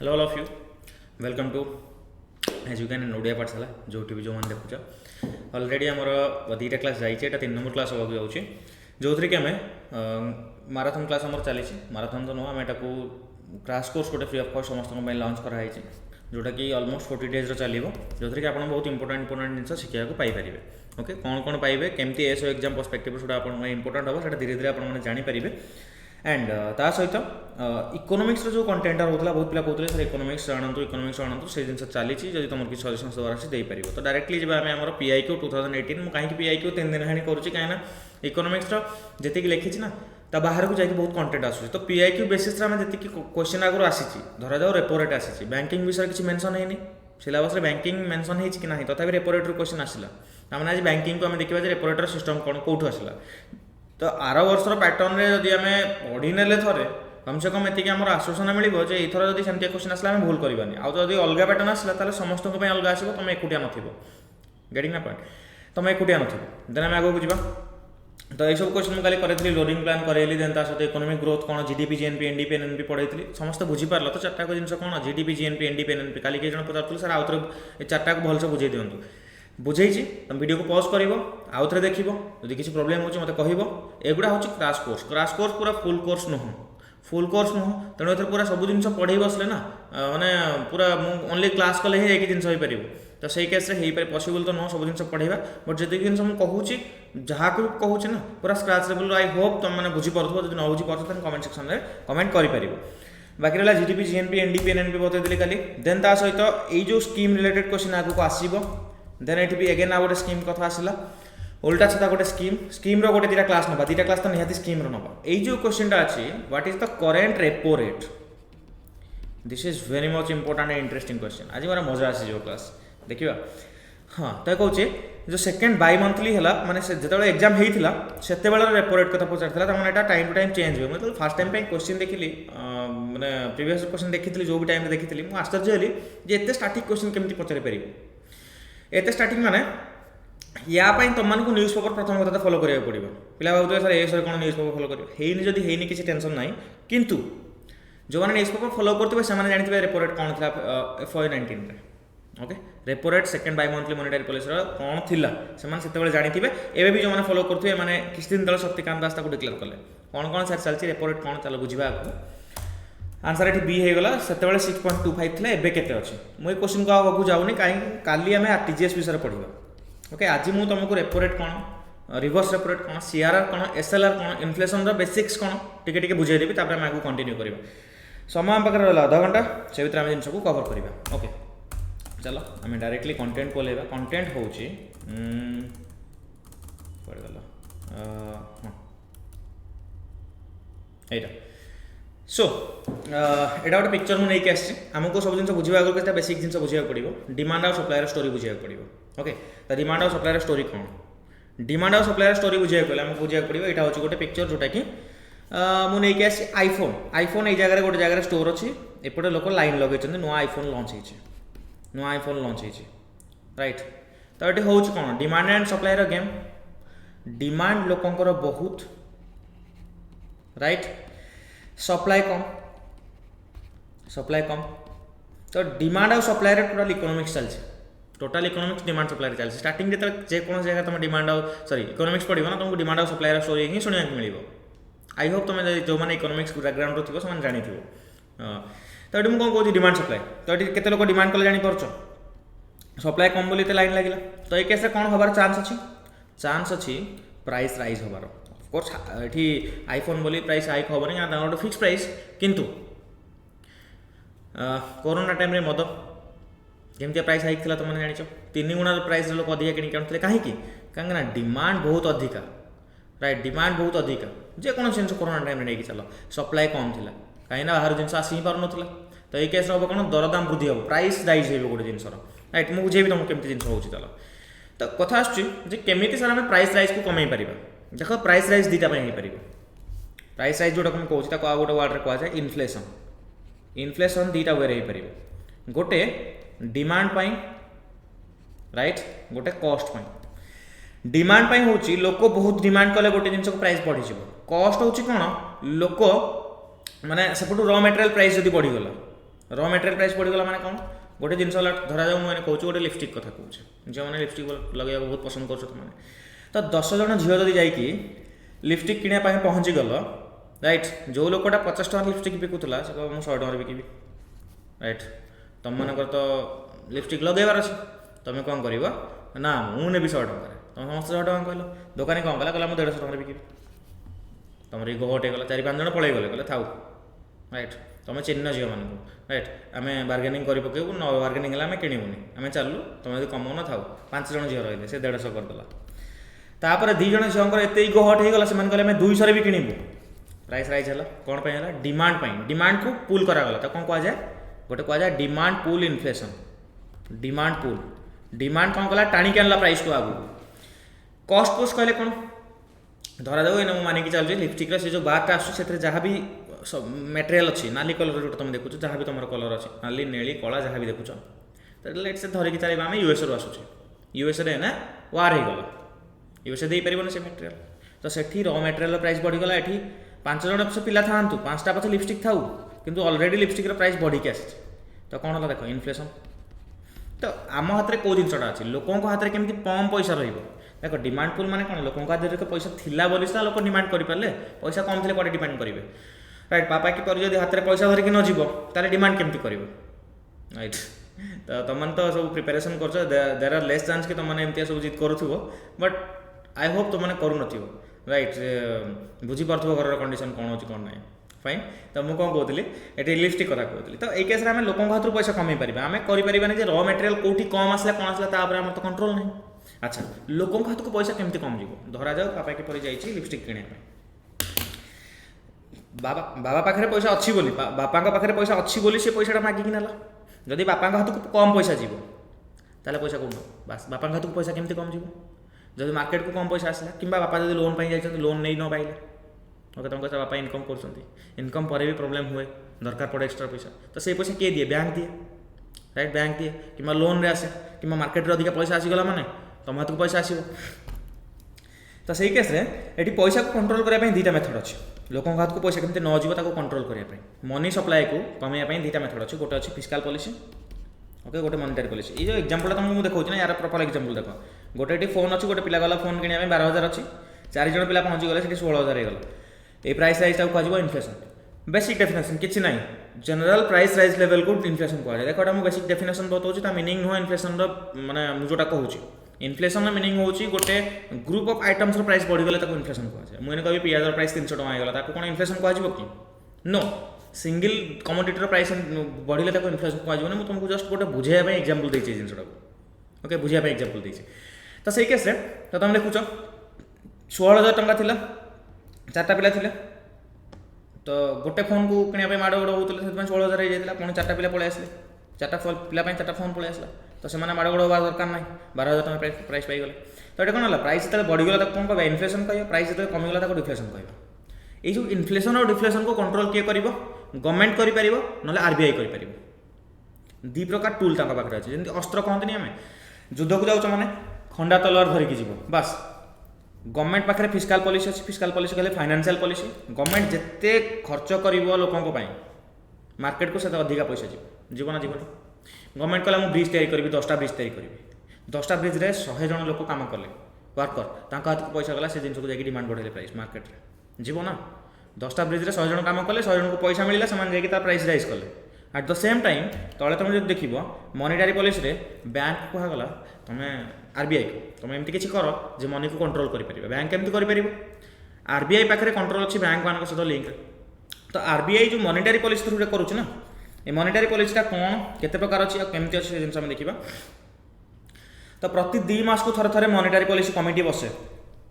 Hello all of you welcome to education in Odia Pathshala जो भी जो मैंने देखुच अलरेडी आमर दुईटा क्लास जाइए 3 नंबर क्लास होगा जाऊँगी जो थी कि आम माराथन क्लास आम चली माराथन तो नुह आम एटा क्रैश कोर्स गोटे फ्री ऑफ कॉस्ट समस्त लॉन्च कराई जोटा कि ऑलमोस्ट 40 डेज चलो जो थी कि आप बहुत इंपोर्टेंट जिन शिखा पाइपर ओके कौन पाइबे केमती एसओ एग्जाम पर्सपेक्टिव से इंपोर्टेंट हम से धीरे धीरे आप जानीपारे एंड ता सहित इकोनॉमिक्स जो कंटेंट रोला बहुत पिला कहते सर इकोनॉमिक्स जानतु से जिन चली जब तुम किसी सजेशन देवार अच्छे तो डायरेक्टली जब आम पीआईक्यू 2018 मुझे कहीं पीआईक्यू 3 दिन है करुँच कहीं इकोनॉमिक्स जी लिखी ना ता बाहर को जाकि बहुत कंटेंट आसूँ तो पीआईक्यू बेसिस आम जी क्वेश्चन आगुरी आसी धरा जाओ रेपो रेट आसी बैंकिंग विषय किसी मेंशन है सिलेबस बैंकिंग मेंशन है कि ना तथापि रेपो रेट क्वेश्चन आसला तार आज बैंकिंग को आम देखा रेपो रेटर सिस्टम कौन कौटू आसला तो आर वर्षर पैटर्न रे जदि आम पढ़ी ने थे कम से कम ये आम आश्वासन मिले जो एथर जब सेमती क्वेश्चन आसला आम भूल करवानी आउ जब अलग पैटर्न आसला ताले समस्त अलग आसो तुम एकुटिया नथिबो गेटिंग ना पॉइंट तुम एकुटिया नथिबो देन आम आगो बुझा तो ये सब क्वेश्चन मुझे कल लोडिंग प्लान करेली देन सहित इकोनॉमिक ग्रोथ कौन जीडीपी जीएनपी एनडीपी एनएनपी पढ़ाई समस्त बुझीपार तो चार्टा को जिन कौन जीडीपी जीएनपी एनडीपी एनएनपी काली किए जन पचार सर आउ थे चार्टा को भलसे बुझे दिंतु बुझे तुम वीडियो को पॉज कर आउ थे देख जब किसी प्रोब्लेम हो मत कह एगुड़ा हूँ क्रैश कोर्स पूरा फुल कोर्स नुह तेणु ए पूरा सब जिन पढ़े बसले ना माने पूरा ओनली क्लास कले ही एक जिन हो तो सही केस पॉसिबल तो नुह सब जिन पढ़ेगा बट जी जिन मुझे कहूँ जहाँ को कहूँ ना पूरा स्क्राच लेवल आई होप तुम मैंने बुझीपार जब न बुझीपार कमेंट सेक्शन में कमेंट कर बाकी रहा जीडीपी जीएनपी एनडीपी एनएनपी बतईली कल देन ता सहित यो स्कीम रिलेटेड क्वेश्चन आगे को आसब देन ये भी एगेन आ गोटे स्कीम कथा आसला उल्टा सीधा गोटे स्कीम गोटे दुटा क्लास ना दुटा क्लास तो निहाती स्कीम ना ये जो क्वेश्चन अच्छी what is the current repo rate this is very much important and interesting question आज मेरा मजा आसी जो क्लास देखा हाँ तो कहूँ जो सेकेंड बाई मंथली है माने जो एग्जाम होता से रेपो रेट कथा पचार मैंने टाइम टू टाइम चेंज हुए मतलब फास्ट टाइम क्वेश्चन देखिली मैंने प्रीवियस क्वेश्चन देखी जो भी टाइम देखी मुझे आश्चर्य हली एत स्टार्टिंग क्वेश्चन केमती पचारि पार एत स्टार्टिंग माने या तुमको न्यूज पेपर प्रथम कथा फॉलो करा पड़ो पिला भाव सर ये कौन न्यूज पेपर फॉलो कर जदि है किसी टेंशन ना किंतु जो मैंने न्यूज पेपर फॉलो करते हैं जानते रेपो रेट कौन था FY19 okay repo rate second by monthly monetary policy कौन थी से जानते एवं भी जो मैंने फॉलो करते हैं किसी दिन तक शक्तिकांत दास डिक्लेयर कले कौन सर चलती रेपो रेट कौन चलो बुझा आंसर ये बी होगला से 6.25 था एवं केते अच्छी मुझे क्वेश्चन को आगे जाऊनी कहीं काली आम आरटीजीएस विषय पढ़ा ओके आज मुझे तुमको रेपो रेट कौन रिवर्स रेपो रेट कौन सीआरआर कौन एसएलआर कौन इन्फ्लेशन बेसिक्स कौन टी बुझेदेवी आम आगे कंटिन्यू करवा समय आम पाखे रहा आधा घंटा से भीतर आम जिन को कवर करवा ओके चलो आम डायरेक्टली कंटेंट को लेवा कंटेंट हूँ यहाँ सो एटा गोटे पिक्चर मुझे नहीं आसी आमको सब जिन बुझा आगे बेसिक जिन बुझा पड़ो डिमांड और सप्लायर स्टोरी बुझा पड़ो ओके तो डिमांड और सप्लायर स्टोरी कौन डिमांड और सप्लायर स्टोरी बुझा पड़े आमको बुझा पड़ो यहाँ हूँ गोटे पिक्चर जोटा कि मुझे आसी आईफोन ये जगह गोटे जगह स्टोर अच्छी एपटे लोक लाइन लगे नुआ आईफोन लॉन्च होती राइट तो ये हूँ कौन demand and supplier game demand लोकंर बहुत राइट सप्लाई कम तो डिमांड और सप्लाई टोटाल इकोनॉमिक्स चलती टोटाल इकोनॉमिक्स डिमांड सप्लाई चलती स्टार्टिंग जेकोसी जगह तुम डिमांड सॉरी इकोनॉमिक्स पढ़ो ना तुमको डिमांड और सप्लाई स्टोरी ही शुणा मिले आई होप तुम जो मैंने इकोनॉमिक्स बैकग्राउंड थी से जानी तो ये मुझे कौन डिमांड सप्लाई तो ये केते लोग डिमांड कले जापर सप्लाई कम बोली लाइन लगे तो ये केस कौन हबार चांस अच्छी प्राइस राइज हबार कोर्स ये आईफोन बोली प्राइस हाइक हेनी यहाँ गोटे फिक्स प्राइस किंतु कोरोना टाइम मद केमती प्राइस हाइक थी तुमने जान 3 गुणा प्राइस लोक अधिका किणी आनुते कहीं डिमांड बहुत अधिका राइट डिमांड बहुत अधिका जेकोसी जिन कोरोना टाइम नहीं चल सप्लाई कम थी कहीं बाहर जिन आसी पार ना तो ये केस हम कौन दरदाम वृद्धि हम प्राइस राइज हो गोटे जिनसर राइट मुझे बुझेबी तुमको केमती जिन हो चल तो कथा आसमी सर आम प्राइस राइज को कमे पार देख प्राइस राइज दुटा हो प्राइस राइज जोटा मुझे कहूँ आ गोटे वर्ड कहुए इन्फ्लेशन दुटा वे हो पार गोटे डिमांड राइट गोटे कॉस्ट डिमांड हूँ लोक बहुत डिमांड कले गोटे जिन प्राइस बढ़ी कॉस्ट हूँ कौन लोक माने सेपटू रॉ मटेरियल प्राइस जब बढ़ीगला ର ମେटेरियल प्राइस बढ़ीगला माने कौन गोटे जिन धरा जाऊ मैंने कहूँ गोटे लिपस्टिक कथा कहूँ जो मैंने लिपस्टिक लगे बहुत पसंद कर तो 10 जन झील जदि जाकि लिपस्टिक किणा पहुँची गल राइट जो लोकटा 50 टଙ୍କା लिपस्टिक बिकुला से कह 100 टଙ୍କା बिकिबी राइट तुम मानकर तो लिपस्टिक लगेबार अच्छे तुम कौन कर ना मुझे 100 टଙ୍କା तुम समस्त 100 टଙ୍କା कहल दोकानी कौन कला कहला मुझे 150 टଙ୍କା बिकिबी तुम ये गोटे गला 4-5 जन पलि गले कहले थाऊ राइट तुम चिन्ह झील मानू राइट आम बार्गेनिंग कर पकेबू न बार्गेनिंग आम किणुनी आम चलू तुम यदि कमौ न थाऊ 5 जन झील रही से 150 करदेला तापर 2 जन झील एत गहट होगा से कहले आम 200 भी किणबू प्राइस राइज है कौन है डिमांड को पुल करागला तो कौन कहुए गोटे कहुए डिमांड पुल इन्फ्लेशन डिमांड कौन कला टाणी आनला प्राइस को आगू कस्ट पोस्ट कहले कौन धरा जाऊ मुझे मानिकी चलुची लिपस्टिक से जो बारटा आसुँ जहाँ भी मटेरियल अच्छी नाली कलर जो तुम देखुच जहाँ भी तुम कलर अच्छी नाली नेली कला जहाँ भी देखुच तो लेट से धरिकी चलवा आम यूएस रू आसुचे यूएसए ना वार होगला यूएसए दे पार से मटेरियल तो सेठी र मटेरियल प्राइस बढ़ीगला ये 5 जन पिला था 5टा पछे लिपस्टिक थाऊ किंतु ऑलरेडी लिपस्टिक प्राइस बढ़िकी आसी तो कौन है देख इन्फ्लेशन तो आम हाथ में कौ जिनसा अच्छी लोकों हाथ में केमती कम पैसा रख डिमांड पुल माने कौन लोकों हाथ में पैसा थिला बोली से लोक डिमांड करें पैसा कम थे कौन डिमांड करेंगे राइट पापा कि पर जब हाथ में पैसा धरिकी न जीव तारे डिमांड केमती कर राइट तो तुम तो सब प्रिपेरेसन कर देर आर लेस चांस कि तुमने एमती सब जिद करूँ बट आई होप तुमने करूँ राइट बुझी पार्थ्व घर कंडीशन कौन अच्छी कौन ना फाइन तो मुझे कौन कहती ये लिपस्टिक कथा कहती तो ये केस आम लोकों हाथ पैसा कमे पार आम करें र मटेरियल कौटी कम आसला कौन आसला आम तो कंट्रोल ना अच्छा लोकों हाथ को पैसा केमती कम जीव धरा जाऊ पापा कि जाइए लिपस्टिक किणा बाबा पाखे पैसा अच्छी बोली बापा पाखे पैसा अच्छी बोली से पैसा मागिकी ना जदि बापा हाथ को कम पैसा जीव ताले पैसा कौन बास बापा हाथ को पैसा केमती कम जीव जब मार्केट को कम पैसा आसला कि बापा जब लोन जाइए लोन नहीं न पाइले ओके तुम कहते बापा इनकम करकम पर भी प्रोब्लेम हुए दरकार पड़े एक्सट्रा पैसा तो से पैसा किए दिए बैंक दिए राइट बैंक दिए कि लोन रे आसे कि मार्केट रे अधिक पैसा आसीगला माने तुम हाथ को पैसा आसो तो सही केस ये पैसा को कंट्रोल करने 2टा मेथड अच्छी लोकों हाथ को पैसा केमती न जीव कंट्रोल करने मनी सप्लाई को कमाइवाई 2टा मेथड अच्छी गोटे अच्छी फिस्काल पॉलिसी ओके गोटे मॉनिटरी पॉलिसी ये जो एग्जांपल तुमको देखा ना यार प्रॉपर एग्जांपल देख गोटे फोन अच्छी गोटे पिला गला फोन किणा 12,000 अच्छी 4 जन पिला पहुँची गले 16,000 होगा ये प्राइस राइज कह इन्फ्लेशन बेसिक डेफिनेशन किसी ना जनरल प्राइस राइज लेवल को इन्फ्लेशन कह देख मुझे बेसिक डेफिनेशन बताऊँ मीनिंग नुह इन्फ्लेशन माने जोटा कहूँ इन्फ्लेशन मीनिंग होची गोटे ग्रुप ऑफ आइटम्स प्राइस बढ़ीगले इन्फ्लेशन कहुए मुझे कह पियाज प्राइस 300 टଙ୍କା होगा कौन इन्फ्लेशन कह कि नो सिंगल कमोडिटर प्राइस बढ़िले इन्फ्लेशन कह तुमको जस्ट गोटे बुझाई एग्जांपल देती जिनटा ओके बुझाई एग्जांपल देती तो सही केस तो तुम देखुच 16,000 टଙ୍କା थिला 4टा पिला थिले तो गोटे फोन को किणा माड़ गोड़ होते 16,000 हो जाता पुणी 4टा पिला पलि आसले 4टा पिला 4टा फोन पलि आसला तो से माड़ गोड़ हवा दरकार ना 12,000 टଙ୍କା प्राइस पाईगले तो ये कौन है प्राइस जो बढ़ीगला कौन कह इन्फ्लेशन कह प्राइस जो कमिगला डिफ्लेशन कह ये इन्फ्लेशन और डिफ्लेशन को कंट्रोल किए कर गवर्नमेंट कर ना आरबीआई कर 2 प्रकार टूल पाखे अच्छे जमी अस्त्र कहते आम युद्ध को जाऊँ मैंने खंडा तलवार धरिकी जीव बास गवर्नमेंट पाखे फिस्काल पॉलिसी अच्छी फिस्काल पॉलिसी कहले फाइनेंशियल पॉलिसी गवर्नमेंट जिते खर्च कर लोकों मार्केट को से अधिका पैसा जीव ना जीवन गवर्नमेंट कहला ब्रिज तैयारी करी 10टा ब्रिज तैयारी करी 10टा ब्रिज रे 100 जन लोक काम कले वर्कर हाथ को पैसा गला से जिन को जाकि डिमांड बढ़ेले प्राइस मार्केट रे जीव ना 10टा ब्रिज रे 100 जन काम कले 100 जन को पैसा मिलला से तार प्राइस राइज कले एट द सेम टाइम तले तुम जो देख मॉनिटरी पॉलिसी रे बैंक को गला तुम आरबीआई को तुम एमती किसी कर जे मनी को कंट्रोल कर बैंक केमती कर आरबीआई पाखे कंट्रोल अच्छी बैंक मान सहित लिंक तो आरबीआई जो मॉनिटरी पॉलिसी थ्रू करुच्च ना ये मॉनिटरी पॉलिसीटा कौन केते प्रकार अच्छी केमती अच्छी जिन आम देखा तो प्रति 2 मास को थरे मॉनिटरी पॉलिसी कमिटी बसे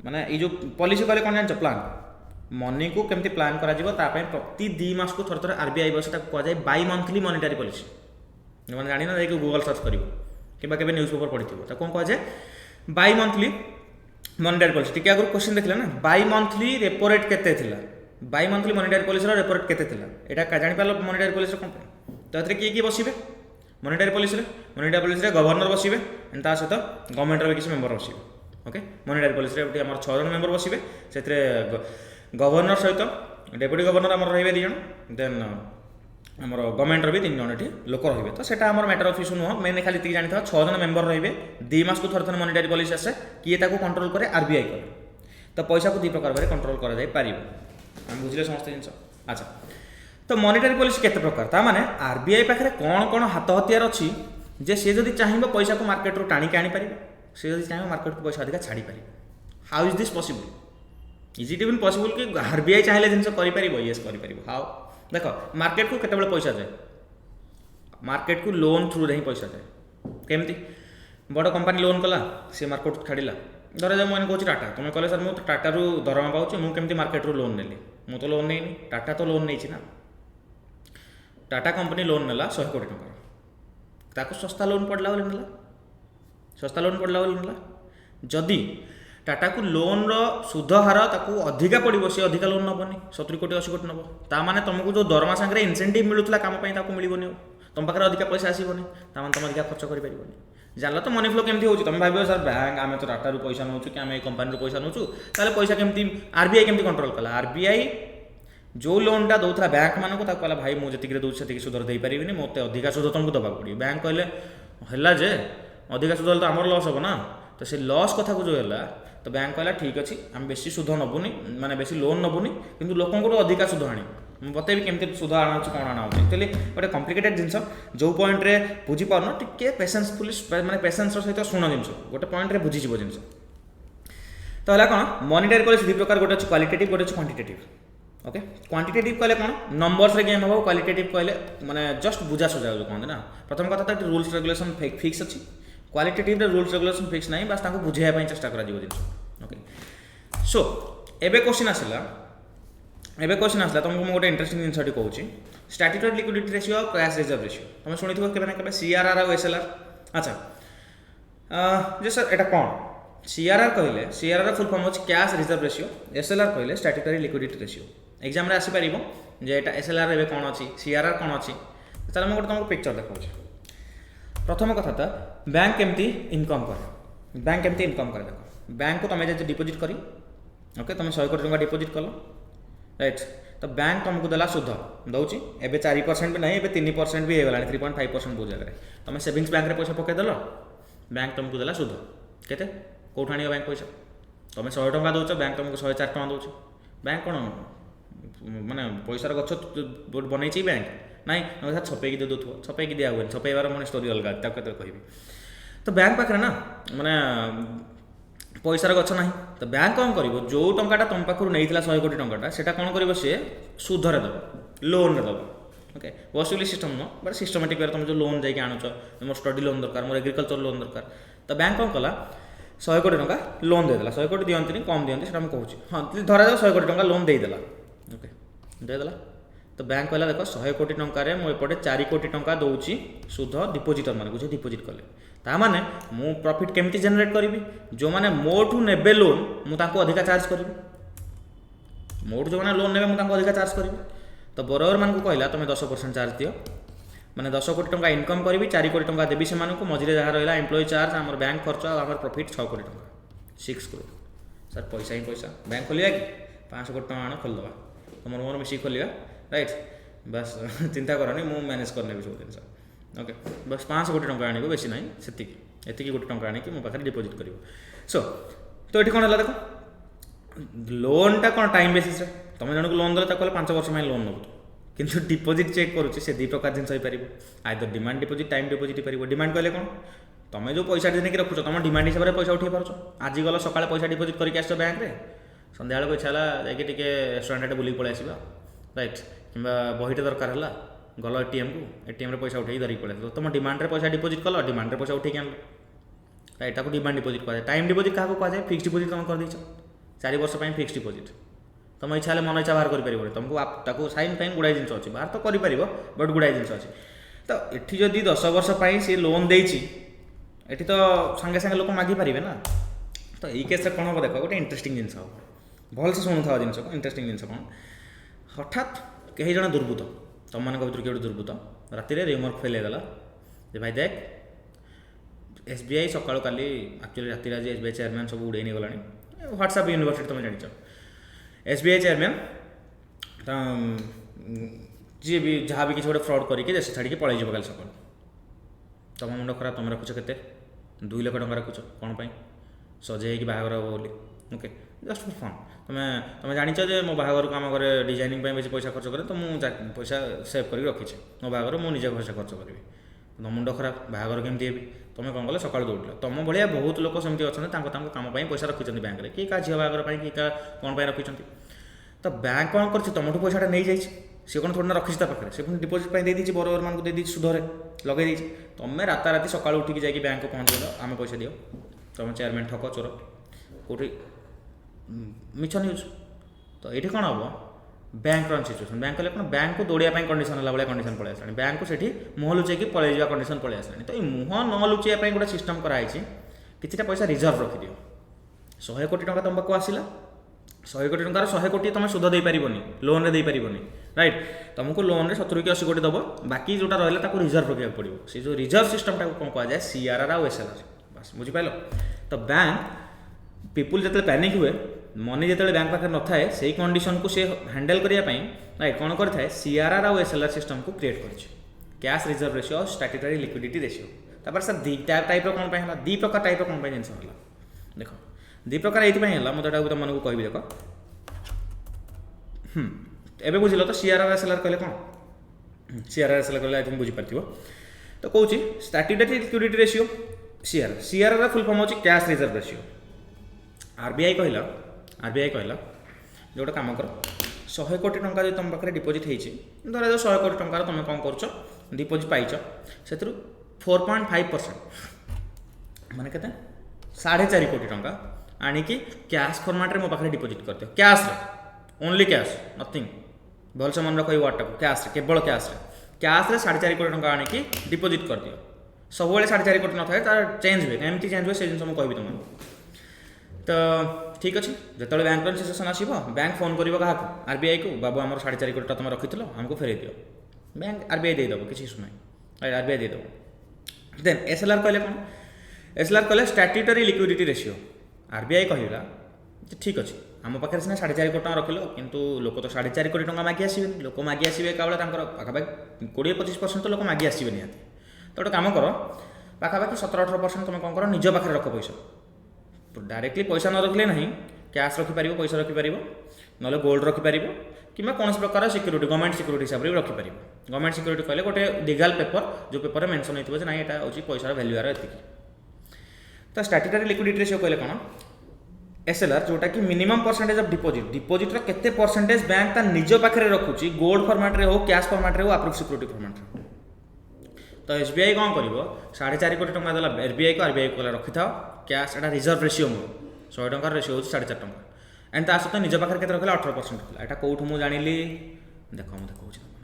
माने ये जो पॉलिसी कहले कौन जान प्लान मनी को केमती प्लान करा प्रति 2 मास को थरे आरबीआई बसे कहुए बाई मंथली मॉनिटरी पॉलिसी मैंने जानी ना जाकि गूगल सर्च कर कि न्यूज पेपर पढ़ी तो कौन कहुए बाई मंथली मॉनिटरी पॉलिसी टी आगे क्वेश्चन देखले ना बाई मंथली रेपो रेट केते थिला bi monthly monetary policy repo rate केते थिला एटा जानि पालो मॉनिटरी पॉलिसी कौन तो किए किए बसवे मॉनिटरी पॉलिसी गवर्नर बसवे एंड ता सहित गवर्नमेंट किसी मेंबर बसवे ओके मॉनिटरी पॉलिसी आम 6 जन मेंबर बसवे से गवर्नर सहित डेप्यूटी गवर्नर आम रे 2 जन देन आमर गवर्नमेंट भी 3 जन ये लोक रे तो सेटा आमर मैटर ऑफ इश्यू नुह मेन खाली जानी था 6 जन मेंबर रे 2 मास को थर मॉनिटरी पॉलिसी आसे किए ताको कंट्रोल करे आरबीआई करे तो पैसा को 2 प्रकार कंट्रोल करा जाय पारिबो हम बुझले समस्त जिंस अच्छा तो मॉनिटरी पॉलिसी केते प्रकार ता माने आरबीआई पाखरे कोन कोन हाथ हथियार अछि जे से जदि चाहिबो पैसा को मार्केट रो टाणी के आनी पारिबो से जदि चाहिबो मार्केट को पैसा अधिका छाड़ी पारिबो how is this possible is it even possible कि आरबीआई चाहिले जिंस करि पारिबो यस करि पारिबो हाउ देख मार्केट को केते पैसा जाए मार्केट को लोन थ्रू रे ही पैसा जाए केमती बड़ कंपनी लोन कला से मार्केट छाड़िला धर जा मुझे कहूँ टाटा तुम कहले सर मुझे टाटा रू दरमा पाऊँ मुझे मार्केट रू लोन नेली मु तो लोन नहीं टाटा तो लोन नहीं ना टाटा कंपनी लोन नेला 100 कोटी टका ताको सस्ता लोन पड़ला बोली नेला सस्ता लोन पड़ला बोली नेला जदि टाटा को लोन रो सुध हार ताको अधिका पड़ो सी अधिका लोन नबनी 70 कोटी 80 कोटी नब ता माने तुमको जो दरमा सांगे इनसेंटिव मिलूला काम ताको मिलबनी तुम पाखे अधिका पैसा आसबनी ता तुम अधिका खर्च कर जान तो मनी फ्लो केमती होची तुम भाव सर बैंक आम तो टाटा रू पैसा नौ कि आम कंपानी पैसा नौ ताले पैसा केमती आरबीआई केमती कंट्रोल कला आरबीआई जो लोनटा दौला बैंक मान को कहला भाई मुझे जी सुधर दे पारि मत अधिका सुध तुमको दबा पड़ो बैंक कहले है जे अधिका सुध तो आम लस हम ना तो से लस कथा को जो है तो बैंक कहला ठीक अच्छे आम बेसी सुध नबुनी माने बेसी लोन नबुनी किंतु लोक अधिका सुध आनी बतेबी केमती सुध आना कौन आना एक्चुअली गोटे कम्प्लिकेटेड जिनस जो पॉइंट रे बुझी पारन टिके पेशेंसफुली माने पेशेंस सहित शुण जिनस गोटे पॉइंट रे बुझीजिव जिनस तो है कौन मॉनिटरी पॉलिसी 2 प्रकार गोटे क्वालिटेटिव गोटे क्वांटिटेटिव ओके क्वांटिटेटिव कहले कौन नंबर्स रे गेम हम क्वालिटेटिव कहले माने जस्ट बुझा सुझा जो कहते ना प्रथम कथा तो रूल्स रेगुलेशन फिक्स अच्छी क्वालिटेटिव रूल्स रेगुलेशन फिक्स नहीं बस बुझाई चेष्टा कर ओके सो एबे क्वेश्चन आसला तुमको मुझे गोटे इंटरेस्टिंग जिनस कहूँ स्टैट्यूटरी लिक्विडिटी रेशियो और कैश रिजर्व रेशियो तुम शुणी के सीआरआर और एसएलआर अच्छा जे सर एटा कौन सीआरआर कहले सीआरआर फुल फॉर्म होची कैश रिजर्व रेशियो एसएलआर कहले स्टैट्यूटरी लिक्विडिटी रेशियो एग्जाम रे आसी परिबो जे एटा एसएलआर रे कौन अच्छी सीआरआर कौन अच्छी चलो मैं गोटे तुमको पिक्चर देखा प्रथम कथा तो बैंक केमती इनकम करे बैंक केमती इनकम करे देखो बैंक को तुम जब डिपोजिट करी ओके तुम 100 कोटी टका डिपोजिट कल राइट तो बैंक तुमको देला सुध दौची एबे 4% भी नहीं एबे 3% भी होगा 3.5% बहुत जगह तुम सेविंग्स बैंक रे पैसा पकईदेल बैंक तुमको देला सुध केते कौट आण बैंक पैसा तुम 100 टका दौच बैंक तुमको 104 टका दौच बैंक कौन माने पैसार गछ बनई बैंक नाई छपेकी दे दो छपेकी दिया हुए छपेबार मैंने स्टोरी अलग कह तो बैंक पाखे ना माने पैसार गछ ना तो बैंक कौन कर जो टाटा तुम पाखु नहीं 100 कोटी टाटा से कौन कर सी सुधरे दब लोन रे दब ओके वसूली सिस्टम नुह बट सिस्टमेटिक वे तुम जो लोन जाकि आणुच मोर स्टडी लोन दरकार मोर एग्रीकल्चर लोन दरकार तो बैंक कौन कला 100 कोटी टका लोन देदेला 100 कोटी दियंती कम दियंती से कहूँ हाँ धरा जाओ 100 कोटी टका लोन देदेला ओके देदेला तो बैंक कहला देख 100 कोटी टंकार मुझे 4 कोटी टंका दौची सुध डिपोजिटर माने जो डिपोजिट कले ताने मु प्रॉफिट केमती जनरेट करी जो मैंने मोठू नेबे लोन मुझे अधिका चार्ज करी मोठू जो मैंने लोन ने मुझे अधिका चार्ज करी तो बोरोवर मान को कहला तुम 10% चार्ज दियो मैंने 10 कोटी टंका इनकम करी 4 कोटी टंका देवी से मझे जहाँ रहा एम्प्लॉय चार्ज आम बैंक खर्च आम प्रॉफिट 6 कोटी टंका 6 करोड़ सर पैसा ही पैसा बैंक खोलिया कि 500 कोटी टंका आण खोलदे तुम मोर मिसिक खोलिया राइट बस चिंता करनी मुझे मैनेज करने सब जिन ओके बस 500 कोटी टंका आने बेसी ना से एति कोटी टंका आनिकी मो पाखे डिपोजिट कर सो तो ये कौन है देख लोनटा कौन टाइम बेसिस तुम जन को लोन देते कहले 5 वर्ष में लोन नब किंतु डिपोजिट चेक करुच्चे से 2 प्रकार जिन हो either demand deposit time deposit हो डिमांड कहले कौन तुम जो पैसा नहीं रखुच तुम डिमांड हिसाब से पैसा उठे पार्छ आज गल सकाଳେ पैसा डिपोजिट करके आस बैंक में सन्ध्या बेलू इच्छा है जाकि रेस्टोरेंट बुलिक पलि आसवा राइट कि बहीटे दरकार है गल एटीएम को एटीएम पैसा उठे धरिक पड़े तुम डिमांड पैसा डिपोजिट कल डिमांड पैसा उठे आन राइट ताको डिमांड डिपोजिट कह टाइम डिपोजिट क्या कहुए फिक्स डिपोजिट तुम कर 4 वर्ष फिक्स डिपोजिट तुम इच्छा मन इच्छा बाहर कर तुमको साइन फाइन गुड़ाई जिन अच्छी बाहर तो कर बट गुड़ाई जिन अच्छी तो ये जदि 10 वर्ष सी लोन देती तो सांगे सांगे लोक मागी पारे ना तो यही केस कौन हम देख गोटे इंटरेस्टिंग जिन भल से शुणु था जिन इंटरेस्टिंग जिन कौन हठात कहीं जन दुर्बृत्त तुम मान भर किए दुर्बृत्त राति रिमोट फैलैदेला जे भाई देख एसबीआई सकाल काली एक्चुअली राति आज एसबीआई चेयरमैन सब उड़े नहीं गला व्हाट्सएप यूनिवर्सिटी तुम जान एसबीआई चेयरमैन जी भी जहाँ भी किसी गोटे फ्रड करके देश छाड़ी पलि जाव कल सकाल तुम मुंड खराब तुम रखुच के 2 लाख टका रखुच कौन पाई सजे बाहागर हम बोली ओके जस्ट फर फन तुम जाच मो बाहागर को आम घर डिजाइनिंग बेस पैसा खर्च करे तो मुझे पैसा सेव कर रखी मो बाहागर मुझे पैसा खर्च करी तुम मुंड खराब बाहागर केमती हेबी तुम कौन कल सकाल दौड़ तुम भाया बहुत लोग सेमती अच्छा कम पैसा रखी बैंक में कि क्या झील बाहागर कि कौन रखी तो बैंक कौन कर तुमठू पैसा नहीं जाइए सी कौन थोड़ा रखी पाखे से पुणी डिपोजिट दे दी बरोबर मान दे दी सुधरे लगे तुम्हें राताराति सकाल उठिक जाकि बैंक को पहुँच आम पैसा दियो तुम चेयरमैन ठक चोर कौटी मिछ न्यूज तो ये कौन हम बैंक रन सिचुएसन बैंक कले कौन बैंक को दौड़ाई कंडीशन है भाई कंडीशन पलि आसानी बैंक को सेठी मुह लुचेक पलि जा कंडीशन पलि आसानी तो ये मुह न लुचेवाई गोटे सिस्टम कराई कि पैसा रिजर्व रखिदियो 100 कोटी टका तुम पाक आसला 100 कोटी टंकार 100 कोटी तुम सुध दे पारिबनी लोन रे दे पारिबनी राइट तुमको लोन रे 70 कि 80 कोटी दब बाकी जोटा रहा ताको रिजर्व रखा पड़ो से जो रिजर्व सिस्टम टाइम कौन कह जाए सीआरआर आउ एसएलआर बस बुझिपाल तो बैंक पीपुल जो पैनिक हुए मनी जो बैंक पाखे न थाए से कंडीशन को सी हैंडल करने राइट कौन करता है सीआरआर आउ एसएलआर सिस्टम को क्रिएट कर कैश रिजर्व रेशियो और स्टैट्यूटरी लिक्विडिटी रेशियो तापर सर दी टाइप कौन है 2 प्रकार टाइप कौन जिन देख 2 प्रकार ये मुझे तुमको कहबी देख एबे बुझल तो सीआरआर एसएलआर कहले कौन सीआरआर एसएलआर कहले आई थिंक बुझी पारथिबो तो कहूँ statutory liquidity ratio CRR full form होची कैश रिजर्व रेशियो आरबीआई कहला जो गोटे काम कर 100 कोटी टंका जो तुम पाखे डिपोजिट होती धरा जो 100 कोटी टंकार तुम कौन कर डिपोजिट पाइच से 4.5% माने केते 4.5 कोटी टंका आणिकी कैश फॉर्मेट रे मो पाखे डिपोजिट करते कैश रे ओनली कैश नथिंग भल से मन रख वार्ड को कैश रे केवल कैश रे 4.5 कोटी टंका आणिकी डिपोजिट कर दियो सब 4.5 कोटी न थाए तार चेंज हुए एमती चेंज हुए से जिन मुझे कहबी तुमको तो ठीक अच्छे जो बैंक रन सिचुएसन आसो बैंक फोन कर आरबीआई को बाबू आम 4.5 कोटी तुम रखी आमको फेर दियो बैंक आरबीआई देदेव किसी इशू ना आरबीआई देदेव देन एसएलआर कहले कौन एसएलआर कहले स्टैट्यूटरी लिक्विडिटी रेशियो आरबीआई कहला ठीक अच्छे आम पाखे सीना 4.5 कोटी रखिल किंतु लोक तो 4.5 कोटी टका मागी आसबे लोक मागी आसबे केवल पाखापाखि 20-25% तो लोक मागी आसबे निहाती तो गोटे कम कर पाखापाखि 17-18% तुम कौन कर निज पाखे रख पैसा तो डायरेक्टली पैसा न रखिले ना कैश रखिपर पैसा रखिपर ना गोल्ड रखिपर कि कौन प्रकार सिक्यूरीटी गवर्नमेंट सिक्यूरीटी हिसाब से रखिपर गवर्नमेंट सिक्यूरीटी कहले गोटे लीगल पेपर जो पेपर में मेंशन होता है ना यहाँ हूँ पैसार भैल्यू यार एति तो स्टैट्यूटरी लिक्विडिटी रेशियो कहले कौन एसएलआर जोटा कि मिनिमम परसेंटेज ऑफ डिपोजिट केते परसेंटेज बैंक ता निज पाखे रखुची गोल्ड फॉर्मेट रे हो कैश फॉर्मेट रे हो अप्रूव सिक्यूरीटी फॉर्मेट रे तो एसबीआई कौन कर 4.5 कोटी टंका देला आरबीआई को कहला रखि था कैश एटा रिजर्व रेशियो मो 100 टंका रेशियो हो 4.5 टंका एंड ता सहित निज पाखे केते रखला 18% रखला एटा कोठु मु जानिली देखो मु कहूँ तुमको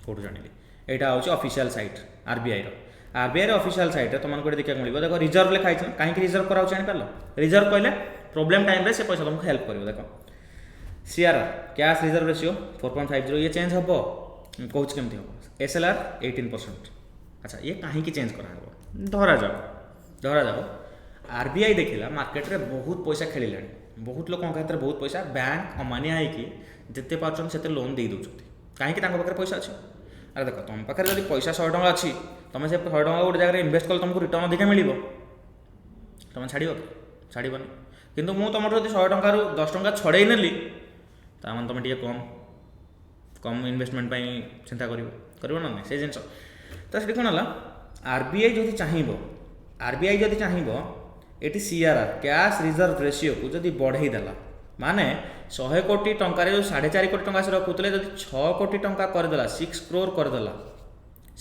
कोठु जानिली एटा होची ऑफिशियल साइट आरबीआई रो ऑफिशियल साइट तुमको गोटे देखा मिल देखो रिजर्व लिखाई कहीं रिजर्व कराऊ जानि पारलो रिजर्व कहले प्रॉब्लम टाइम रे से पैसा तुमको हेल्प करिवो देखो सीआरआर कैश रिजर्व रेशियो 4.50 ये चेंज हम कहूँ केमती हम एसएलआर 18%। अच्छा ये कहीं चेंज करा धरा जाओ आरबीआई देखला मार्केट रे बहुत पैसा खेलिला बहुत लोक हाथ में बहुत पैसा बैंक अमानिया होगी जिते पार्चन से लोन दे दौरान कहीं पाखे पैसा अच्छे अरे देख तुम पाखे जब पैसा 100 टका अच्छी तुम से 100 टका गोटे जगह इन्वेस्ट कल तुमको रिटर्न अधिक मिल तुम छाड़बनी किंतु मु तुम जो 100 टकर 10 टका छड़े नेली ताने तुम टे कम इन्वेस्टमेंट चिंता कर ना से जिन तो से कौन है आरबीआई जदि चाहिए ये सीआरआर कैश रिजर्व रेशियो को जदि बढ़ई देला माने 100 कोटी टंकार जो 4.5 कोटी टंका से रखुते जब 6 कोटी टंका करदेला 6 करोड़ करदेला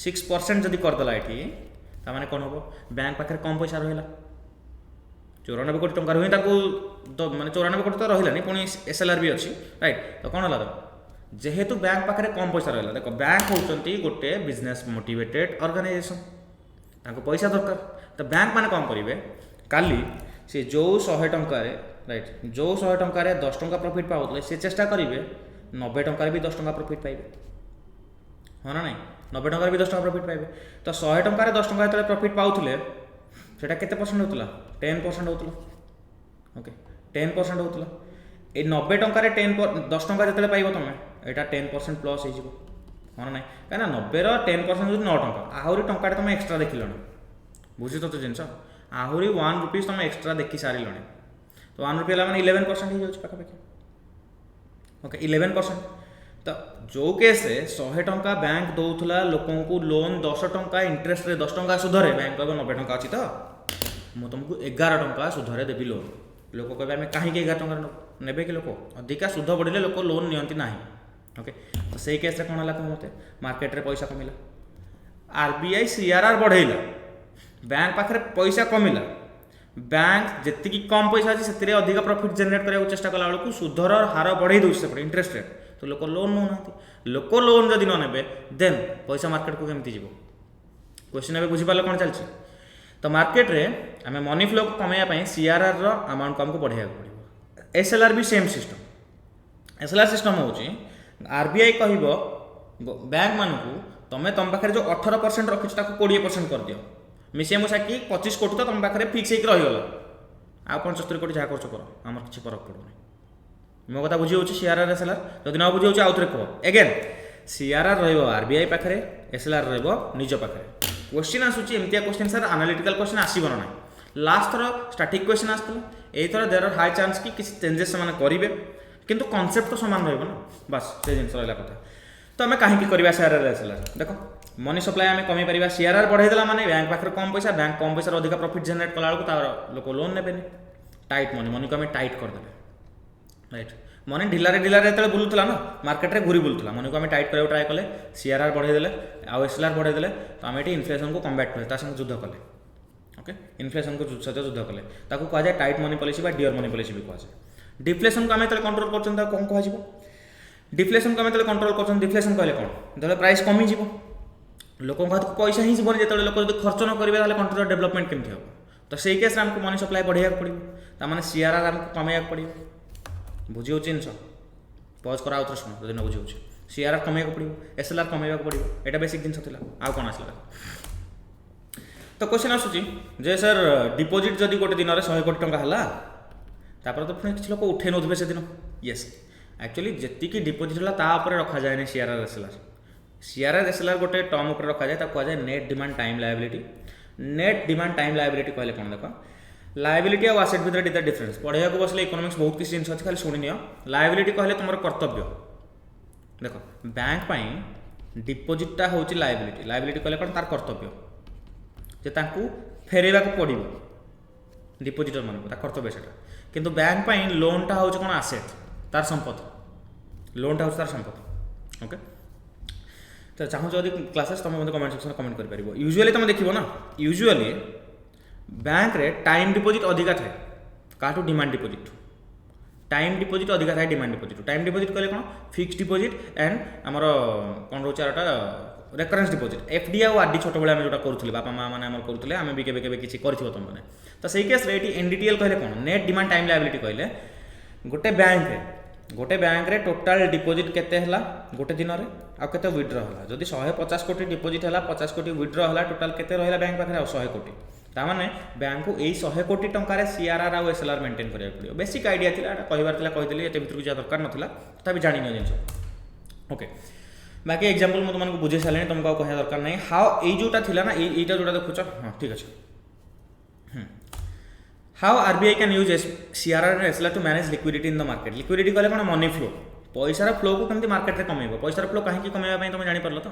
6% जदि करदेला ये ताने कौन हम बैंक पाखे कम पैसा रहा 94 कोटी टंका ही माने 94 कोटी तो रहा पुणी एसएलआर भी अच्छी राइट तो कौन है जेहेतु बैंक पाखे कम पैसा रहा देख बैंक होती गोटे बिजनेस मोटिवेटेड ऑर्गेनाइजेशन पैसा दरकार तो बैंक मैंने कौन करेंगे काली से जो 100 टंकार राइट जो 100 टंकार 10 टंका प्रॉफिट पाते से चेष्टा करेंगे 90 टंकार भी 10 टंका प्रॉफिट पाइबे हाँ ना नहीं 90 टंकार भी 10 टंका प्रॉफिट पाइबे तो 100 टंकार 10 टंका जो प्रॉफिट पाते से केते परसेंट होता 10% होता ओके 10% होता ये 90 टंकार 10 10 टंका जो पाइब तुम यहाँ 10% प्लस हो मन ना कहीं 90 10% जो 9 टंका आहरी टंका तुम एक्सट्रा देख बुझी तो जिन आहरी 1 रुपीज तुम एक्सट्रा देखी सारे तो 1 रुपये मैंने 11% हो जाए पाखापाखि ओके 11%। तो जो केस 100 टंका बैंक दौला लोक लोन 10 टंका इंटरेस्ट 10 टंका सुधरे बैंक कह 90 टंका अच्छी तो मुझे तुमको 11 टंका सुधरे देवी लोन लोक कहे आम कहीं 11 टंका ने कि लोक अधिका सुध बढ़े लोक लोन नियंती ना ओके। तो से केस कौन है कह मत मार्केट रे पैसा कमिला आरबीआई सीआरआर बढ़ेला बैंक पाखे पैसा कमिला बैंक जी कम पैसा अच्छी से अधिक प्रॉफिट जनरेट करने चेष्टा कला बेलू सुधर हार बढ़े दूसरे सेपटे इंटरेस्ट रेट तो लोक लोन नौ लोक लोन जदि न ने देन पैसा मार्केट को केमती जीव क्वेश्चन ए बुझीपार कौन चलती। तो मार्केट रे आम मनी फ्लो को कमाइवाई सीआरआर अमाउंट को आमको बढ़ाया पड़ो। एसएलआर भी सेम सिस्टम एसएलआर सिस्टम हो आरबीआई कह बैंक मानू तुम्हें तुम पाखे जो 18% रखी 20% कर दियो मिसे मुसा कि 25 कोटी तो तुम पाखे फिक्स होकर रहीगला आ 75 कोटी जहाँ खर्च कर आम किसी फरक पड़ोनी मो कथा बुझी हो सीआरआर एसएलआर जब न बुझी हो आउे कह एगेन सीआरआर रबीआई पाखे एसएलआर रिज पाखे क्वेश्चन आसूची एमतिया क्वेश्चन सर एनालिटिकल क्वेश्चन आसब ना लास्ट थर स्टाटिक क्वेश्चन आसला एथर देर आर हाई चांस कि किसी चेंजेस से करेंगे किंतु कॉन्सेप्ट तो सामान रहा बस से जिन रहा कथा। तो आम कहीं करवा सीआरआर एसएलआर देख मनी सप्लाई आम कमी पार सीआरआर बढ़ेदेला माने बैंक पाखे कम पैसा बैंक कम पैसा अधिक प्रॉफिट जनरेट कला लोक लोन ने टाइट मनी को आम टाइट करदे राइट मनी ढिलारे ढिलारे जो बुलूला ना मार्केट में घूरी बुलूला मनी को आम टाइट कराया ट्राए कले सीआरआर बढ़ेदेले आउ एसएलआर बढ़ेदेले तो आम ये इनफ्लेशन को कम्बैट कले संगे युद्ध कले ओके इनफ्लेशन को सहित युद्ध कले कह जाए tight money policy dear money policy भी कहुए। डिफ्लेशन को आम जो कंट्रोल कर कौन कह डिफ्लेशन को आम जो कंट्रोल कर डिफ्लेशन कहले कौन जो प्राइस कमिज लोक हाथ को पैसा ही जीवन जो लोक जो खर्च न करेंगे कंट्रीर डेवलपमेंट केमती हम तो से केस आमको मनी सप्लाई बढ़ाया पड़ो ताने सीआरआर आमको कमाया पड़ो बुझी जिन पज कर आउ थे शुण जो न बुझे सीआरआर कमाया पड़ो एसएलआर कमाया पड़ो यहाँ बेसिक जिन आउ कौन आसला। तो क्वेश्चन आसूची जे सर डिपोजिट जदि गोटे दिन में 100 कोटी टंका है तापर तो पुणी किसी लोक उठे नौथे से दिन येस एक्चुअली जी डिपोजिट है रखा जाए सीआरआर एसएलआर सीआरआर एसएलआर गोटे टर्म उपर रखा जाए कहुए net demand time liability net demand time liability कहले कौन देख लायबिलिटी और आसेट भितर डिफर डिफरेंस पढ़ाई को बसले इकोनॉमिक्स बहुत किसी जिन अच्छी खाली शुणी लायबिलिटी कहले तुम कर्तव्य देख बैंक डिपोजिटा हूँ लायबिलिटी लायबिलिटी कहले कौन तार कर्तव्य जे फेरवा पड़ो डिपोजिटर मान कर्तव्य से किंतु बैंक लोनटा हूँ कौन आसेट तार संपत्ति लोनटा हूँ तार संपत्ति ओके। तो चाहूँ जदि क्लासेस तुम मतलब कमेंट सेक्शन कमेंट कर यूजुअली तुम देखो ना यूजुअली बैंक रे टाइम डिपोजिट अधिका थाए काठू डिमांड डिपोजिट टाइम डिपोजिट अधिका थाए डिमांड डिपोजिट टाइम डिपोजिट कहले कौन फिक्स डिपोजिट एंड आमर कौन रोचा रेफरेंस डिपोजिट एफडी और आरडी छोट बेले जो करूँ बापा माँ मैंने करूँ आम भी केवे किसी कर तुम मैंने तो सही केस एनडीटीएल कहले कौन नेट डिमांड टाइम लायबिलिटी कहले गोटे बैंक रे टोटाल डिपोजिट केते हला गोटे दिन रे आ केते विड्रॉ हला जदि 150 कोटी डिपोजिट हला 50 कोटी विड्रॉ हला टोटाल केते रहला बैंक पाखे 100 कोटी तामाने बैंक को यही 100 कोटी टंकार सीआरआर और एसएलआर मेंटेन करिया पड़ियो बेसिक आइडिया थिला कहबार थिला कहिदेली एते भितर जा दरकार नथिला तथापि जानि नियो जिंस ओके। बाकी एग्जांपल मु तुमको बुझे साले तुमको कहया दरकार नहीं हाउ ए जोटा थिला ना एटा जोटा देखुछ हां ठीक अछि how RBI can use CRR and SLR to manage liquidity in the market liquidity कहले कौन मनी फ्लो पैसार फ्लो को कमी मार्केट में कमेब पैसार फ्लो कहीं कमेवा तुम जापर तो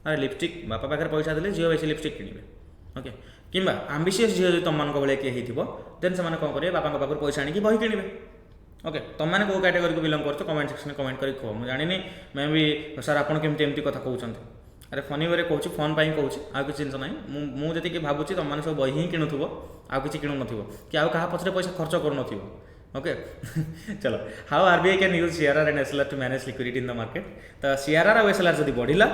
अरे लिपस्टिक बापा पाखे पैसा देले झील बेसी लिपस्टिक किणवे ओके कि आम्बिशियस झील तुम मान भाई किए होती देन से कौन करेंगे बापा पाखर पैसा आनी बही किणवे ओके तुमने कौ कैटेगरी को बिलंग कर कमेंट सेक्शन कमेंट कर कह मुझे जानी मैं भी सर आपड़ केमती एमती कथा कहते अरे फनी वे कहूँ फन पाई कहूँ आउ किसी जिन ना मुझे भावुँ तुमने सब बही ही किणुव आउ कि किणु नथिबो कि आउ कहा पछरे पैसा खर्च करू नथिबो ओके चलो how RBI can use CRR and SLR to manage liquidity in the market तो सीआरआर और एसएलआर जब बढ़िला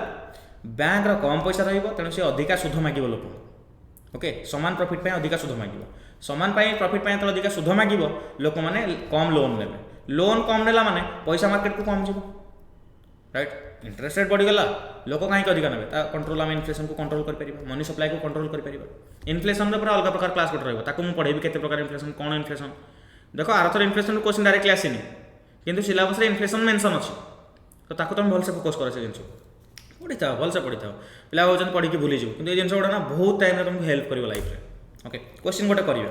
बैंक कम पैसा रहिबो तेणु से अधिका सुध मागिबो लोक ओके समान प्रॉफिट पे अधिका सुध मागिबो समान प्रॉफिट पे तो अधिका सुध मागिबो लोक माने कम लोन नेबे लोन कम नेला माने पैसा मार्केट को कम जीवो राइट इंटरेस्ट रेट बढ़ीगला लोक कहीं अधिक ने कंट्रोल आम इनफ्लेशन को कंट्रोल कर मनी सप्लाई को कंट्रोल कर इनफ्लेशन पूरा अलग प्रकार क्लास गोटे रही मुझे पढ़ेबी केते प्रकार इनफ्लेशन कौन इनफ्लेशन देख आरथर इनफ्लेशन क्वेश्चन डायरेक्टली आसनी किंतु सिलेबस रे इनफ्लेशन मेंशन अच्छी तो ताको तुम भलसे फोकस कर से जिन पढ़ी था भलसे पढ़ी था पिला भावुँ पढ़ी भूली जाऊ कि जिन गुड़ा ना बहुत टाइम तुमको हेल्प कर लाइफ में ओके क्वेश्चन गोटे करेंगे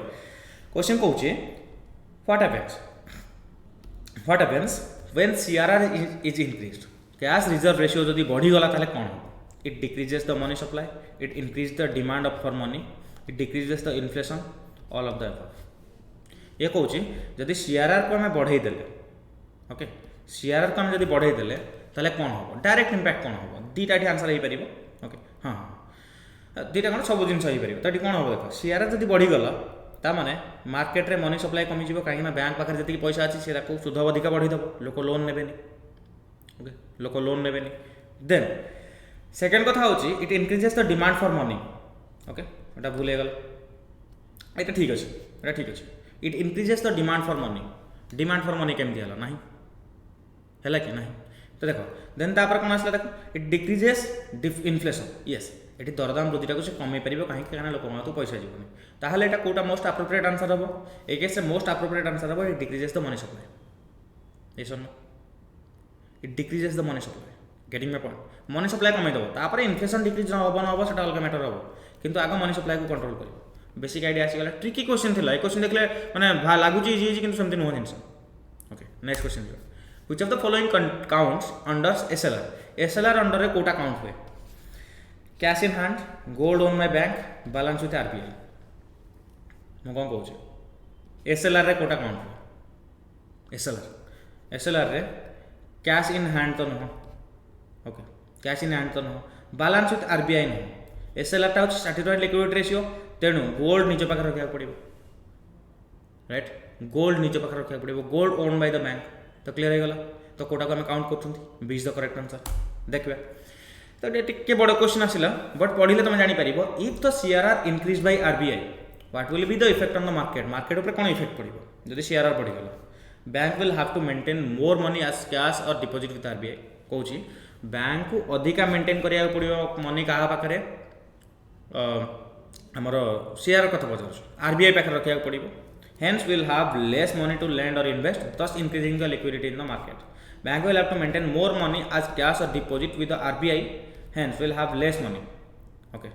क्वेश्चन कौन what happens when CRR is increased cash reserve ratio जब बढ़ीगला ताले कौन हो it decreases the money supply it increase the demand of for money it decreases the inflation all of the above ये कहूँ जदि सीआरआर को आम बढ़ई देले ओके सीआरआर को आम जब बढ़ई देले ताले कौन हम डायरेक्ट इंपैक्ट कौन हम दुईटा आंसर हो पार ओके हाँ हाँ दुईटा कौन सब जिन हो पार तो कौन हम देख सीआरआर जब बढ़ीगला ताने मार्केट रे मनी सप्लाई कमिज कहीं बैंक पाखे जी पैसा अच्छी से सुध अधिका बढ़ईदेव लोक लोन ने ओके लोक लोन ने देन सेकेंड कथा हूँ it increases the demand for money okay ये भूल गल ये ठीक अच्छे ये ठीक अच्छे it increases the demand for money केमती है ना है कि ना तो देख देन तापर कौन आसला देख इट डिक्रीजेस इन्फ्लेशन यस ये दरदाम वृद्धिटा को कमे पार कहीं लोक तो पैसा जीवन ताहले एटा कोटा मोस्ट अप्रोप्रिएट आंसर हम a case most appropriate answer हम it decreases the money supply ये सुन it decreases the money supply getting my point money supply कमेदेव तापर इन्फ्लेशन डिक्रीज हम ना हम अलग मैटर हम किंतु आग मनी सप्लाई को कंट्रोल कर बेसिक आइडिया आसीगला ट्रिकी क्वेश्चन थिला ए क्वेश्चन देखले माने लागुची इजी किंतु सेमती नुह जिनस okay next question which of the following counts under SLR under रे कोटा काउंट हुए cash in hand gold own by bank balance with RBI मु कौन कहूँ एसएलआर रे कोटा काउंट हुए एसएलआर रे कैश इन हैंड तो नुह ओके कैश इन हैंड तो नुह बैलेंस विथ आरबीआई नुह एसएलआर टा स्टैट्यूटरी लिक्विडिटी रेशियो तेणु गोल्ड निज पाखे रखा पड़ो राइट गोल्ड निज पाखे रखा पड़ो gold own by the bank तो क्लीयर हो गला तो कोटा को आम काउंट कर बीज द करेक्ट आंसर देखिए तो ये टिके बड़ क्वेश्चन आसला बट पढ़े तुम जापर if the CRR increase by RBI what will be the effect on the market उपर कौन इफेक्ट पड़ो जब सीआरआर बढ़ीगला bank will have to maintain more money as cash or deposit with RBI कहूँ बैंक को अधिका मेंटेन करा पड़ो मनी क्या पाखे आमर सीआरआर कथा पचार आरबीआई पाखे रखा पड़ो hence will have less money to lend or invest thus increasing the liquidity in the market bank will have to maintain more money as cash or deposit with RBI hence will have less money okay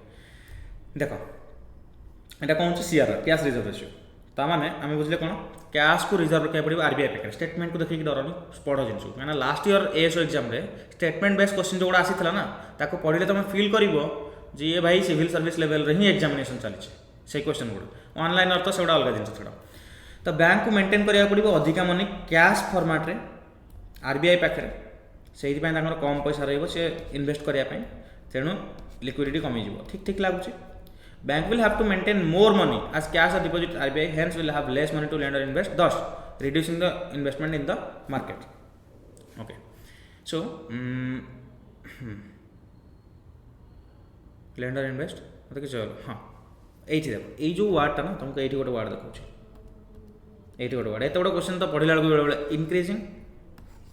देख यहाँ कौन CRR cash reserve ratio ताने आम बुझे कौन cash को reserve रखा पड़ो आरबीआई पाखे स्टेटमेंट को देखिए डरनी पढ़ जिन कहीं last year ASO exam statement based question जो आसाला ना ताको पढ़ले तुम फिल कर जे ये भाई सिविल सर्विस लेवल रे ही एग्जामिनेशन चली से क्वेश्चन गुड़ा ऑनलाइन तो से अलग जिन छड़ा तो बैंक को मेंटेन करा पड़ो अधिका मनी कैश फॉर्मेट रे आरबीआई पाखे से कम पैसा रे इन्वेस्ट करने तेणु लिक्विडिटी कमीज ठीक ठीक लगुच bank will have to maintain more money as cash or deposit RBI hence will have less money to lend or invest thus reducing the investment in the market okay so lend or invest मतलब कि चलो हाँ ये देख ये जो वार्डटा ना तुमको ये गोटे वार्ड देखा ये गोटे वार्ड एत बड़ा क्वेश्चन तो पढ़ला बेले बेले इनक्रीजिंग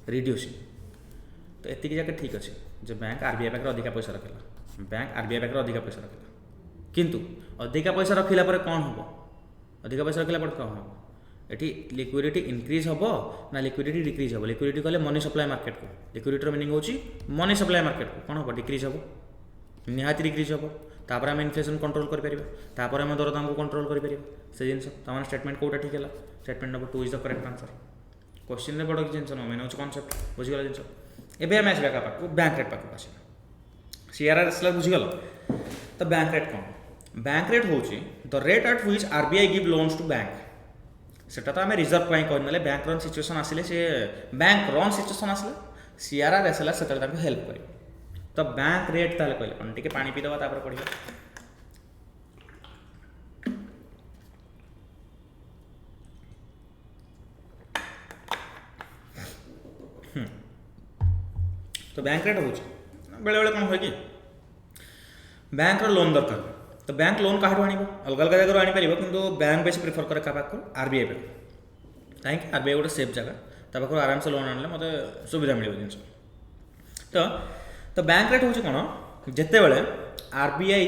रिड्यूसिंग तो एतिक जाके ठीक अच्छे जो बैंक आरबीआई पाखे अधिका पैसा रखला बैंक आरबीआई पाखे अधिका पैसा रखला किंतु अधिका पैसा रखिला पर कौन हम अधिका पैसा रखिला पर कौन हम ये लिक्विडिटी इंक्रीज हम ना लिक्विडिटी डिक्रीज हम लिक्विडिटी कहले मनी सप्लाई मार्केट को लिक्विडिटी मीनिंग होची मनी सप्लाई मार्केट को कौन हम डिक्रीज हम निहाती डिक्रीज हम तापर आम इन्फ्लेशन कंट्रोल कर आम दरदाम को कंट्रोल कर से जिन तमाम स्टेटमेंट कौटा ठीक है statement number 2 is the correct answer question में बड़ जिन मेन हूँ कनसेप्ट बुझीगला जिन एवं आम आसवा क्या बैंक रेट पाक आस सीआरआर आसला बुझीगल तो बैंक रेट कौन बैंक रेट हूँ the rate at which RBI give loans to bank सेटा तो आम रिजर्व कहने बैंक रन सिचुएसन आसिले से बैंक रन सिचुएसन आसिले सीआरआर एसएलआर से हेल्प कर तो बैंक रेट ताले कहले कौन टिके पानी पीदबा तापर पढ़िया तो बैंक रेट हूँ बेले बेले कौन हुए कि बैंक लोन दरकार तो बैंक लोन क्या आने अलग अलग जगह आनीपर कि बैंक बेस प्रिफर करे क्या आरबीआई पे कहीं आरबीआई गोटे सेफ जगह पाखर आराम से लोन आने मत सुविधा मिले जिन तो बैंक रेट हूँ कौन जिते बड़े आरबीआई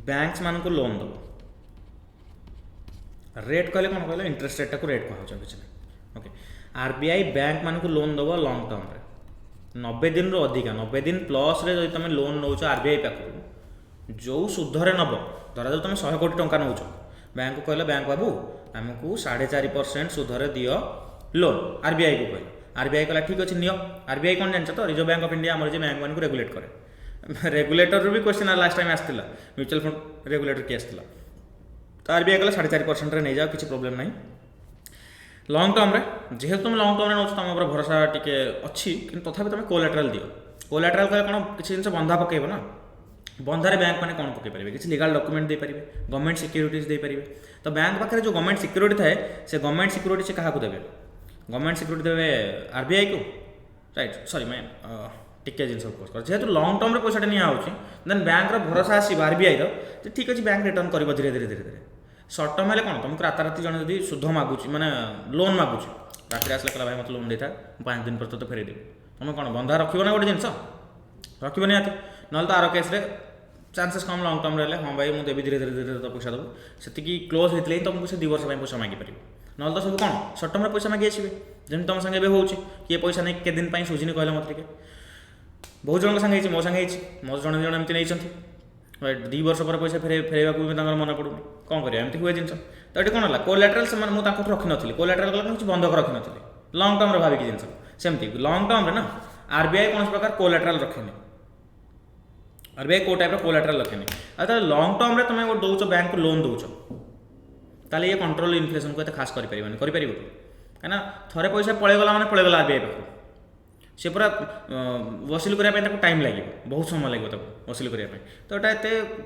बैंक्स मान को लोन दब रेट कहले कौन कहले इंटरेस्ट रेटा को रेट कह किसी ओके आरबीआई बैंक मान को लोन दब लंग टर्म 90 दिन अधिका 90 दिन प्लस रे जदि तुम लोन नौच आरबीआई पाखु जो सुधरे नब धरा तुम 100 कोटी टंका नौच बैंक को कहल बैंक बाबू आमको 4.5% सुधरे दियो लोन आरबीआई को कहल आरबीआई कहला ठीक अच्छे नियो आरबीआई कौन जान तो रिजर्व बैंक ऑफ इंडिया आम बैंक मान को रेगुलेट करे रेगुलेटर भी क्वेश्चन लास्ट टाइम आसाला म्यूचुअल फंड रेगुलेटर किए आसाला तो आरबीआई कहला 4.5% नहीं जाओ किसी प्रोब्लेम नहीं लंग टर्म रे जेहेतु तुम लंग टर्म नौ तुम भरोसा टी अच्छी कि तथापि तुम कोलाट्राल दियो कोलाट्राल कहे कौन किसी जिन बंधा पकेब ना बंधारे बैंक मैंने कौन पकई पारे किसी लीगल डॉक्यूमेंट दे पारे गवर्नमेंट सिक्योरिटीज दे पारे तो बैंक पाखे जो गवर्नमेंट सिक्योरिटी थाए से गवर्नमेंट सिक्योरिटी से क्या देवे गवर्नमेंट सिक्योरिटी देवे आरबीआई को राइट सॉरी मैं टिके जिन कर जेहेतु लंग टर्म पैसा निया देन बैंक भरोसा आसो आरबीआई ठीक अच्छे बैंक रिटर्न कर धीरे धीरे धीरे धीरे सर्ट टर्म है कौन तुमको राताराति जन जब सुध मागुच मैंने लोन मागुच राति आसला कहला भाई मत लोन देता 5 दिन पर तो फेरदेवी तुम कौन बंधा रखो ना गोटे जिन रख निहती ना तो आर केस चांसेस कम लंग टर्म रहे हाँ भाई मुझे देवी धीरे धीरे धीरे तो पैसा देव से क्लोज होते ही तुमको से 2 वर्ष पैसा मागिपर ना तो सब कौन सर्ट टर्म पैसा मागि आसवे जमी तुम संगे हो किए पैसा नहीं के दिन सुझिनी कहले मत टे बहुत जन संगे मो संगे मो जन जन एमती नहीं 2 वर्ष पर पैसा फेरवा भी मन पड़ूनी कौन करें एमती हुए जिन तो ये कौन है कोलाट्राल से मुझे रखी नी कोलाट्राल कल किसी बंधक रखी नी लंग टर्म भाविक जिन सेमती लंग टर्म ना आरबीआई कौन प्रकार कोलाट्राल रखेनि आरबीआई को टाइप कोलाट्राल रखेनि आ लंग टर्म तुम दौच बैंक को लोन दौच ताले ये कंट्रोल इन्फ्लेशन को खास कर कहीं थे पैसा पलैगला मैंने पलैगला आरबीआई पाखु सी पूरा वसूल करने टाइम लगे बहुत समय लगे वसूल करने तो यहाँ एत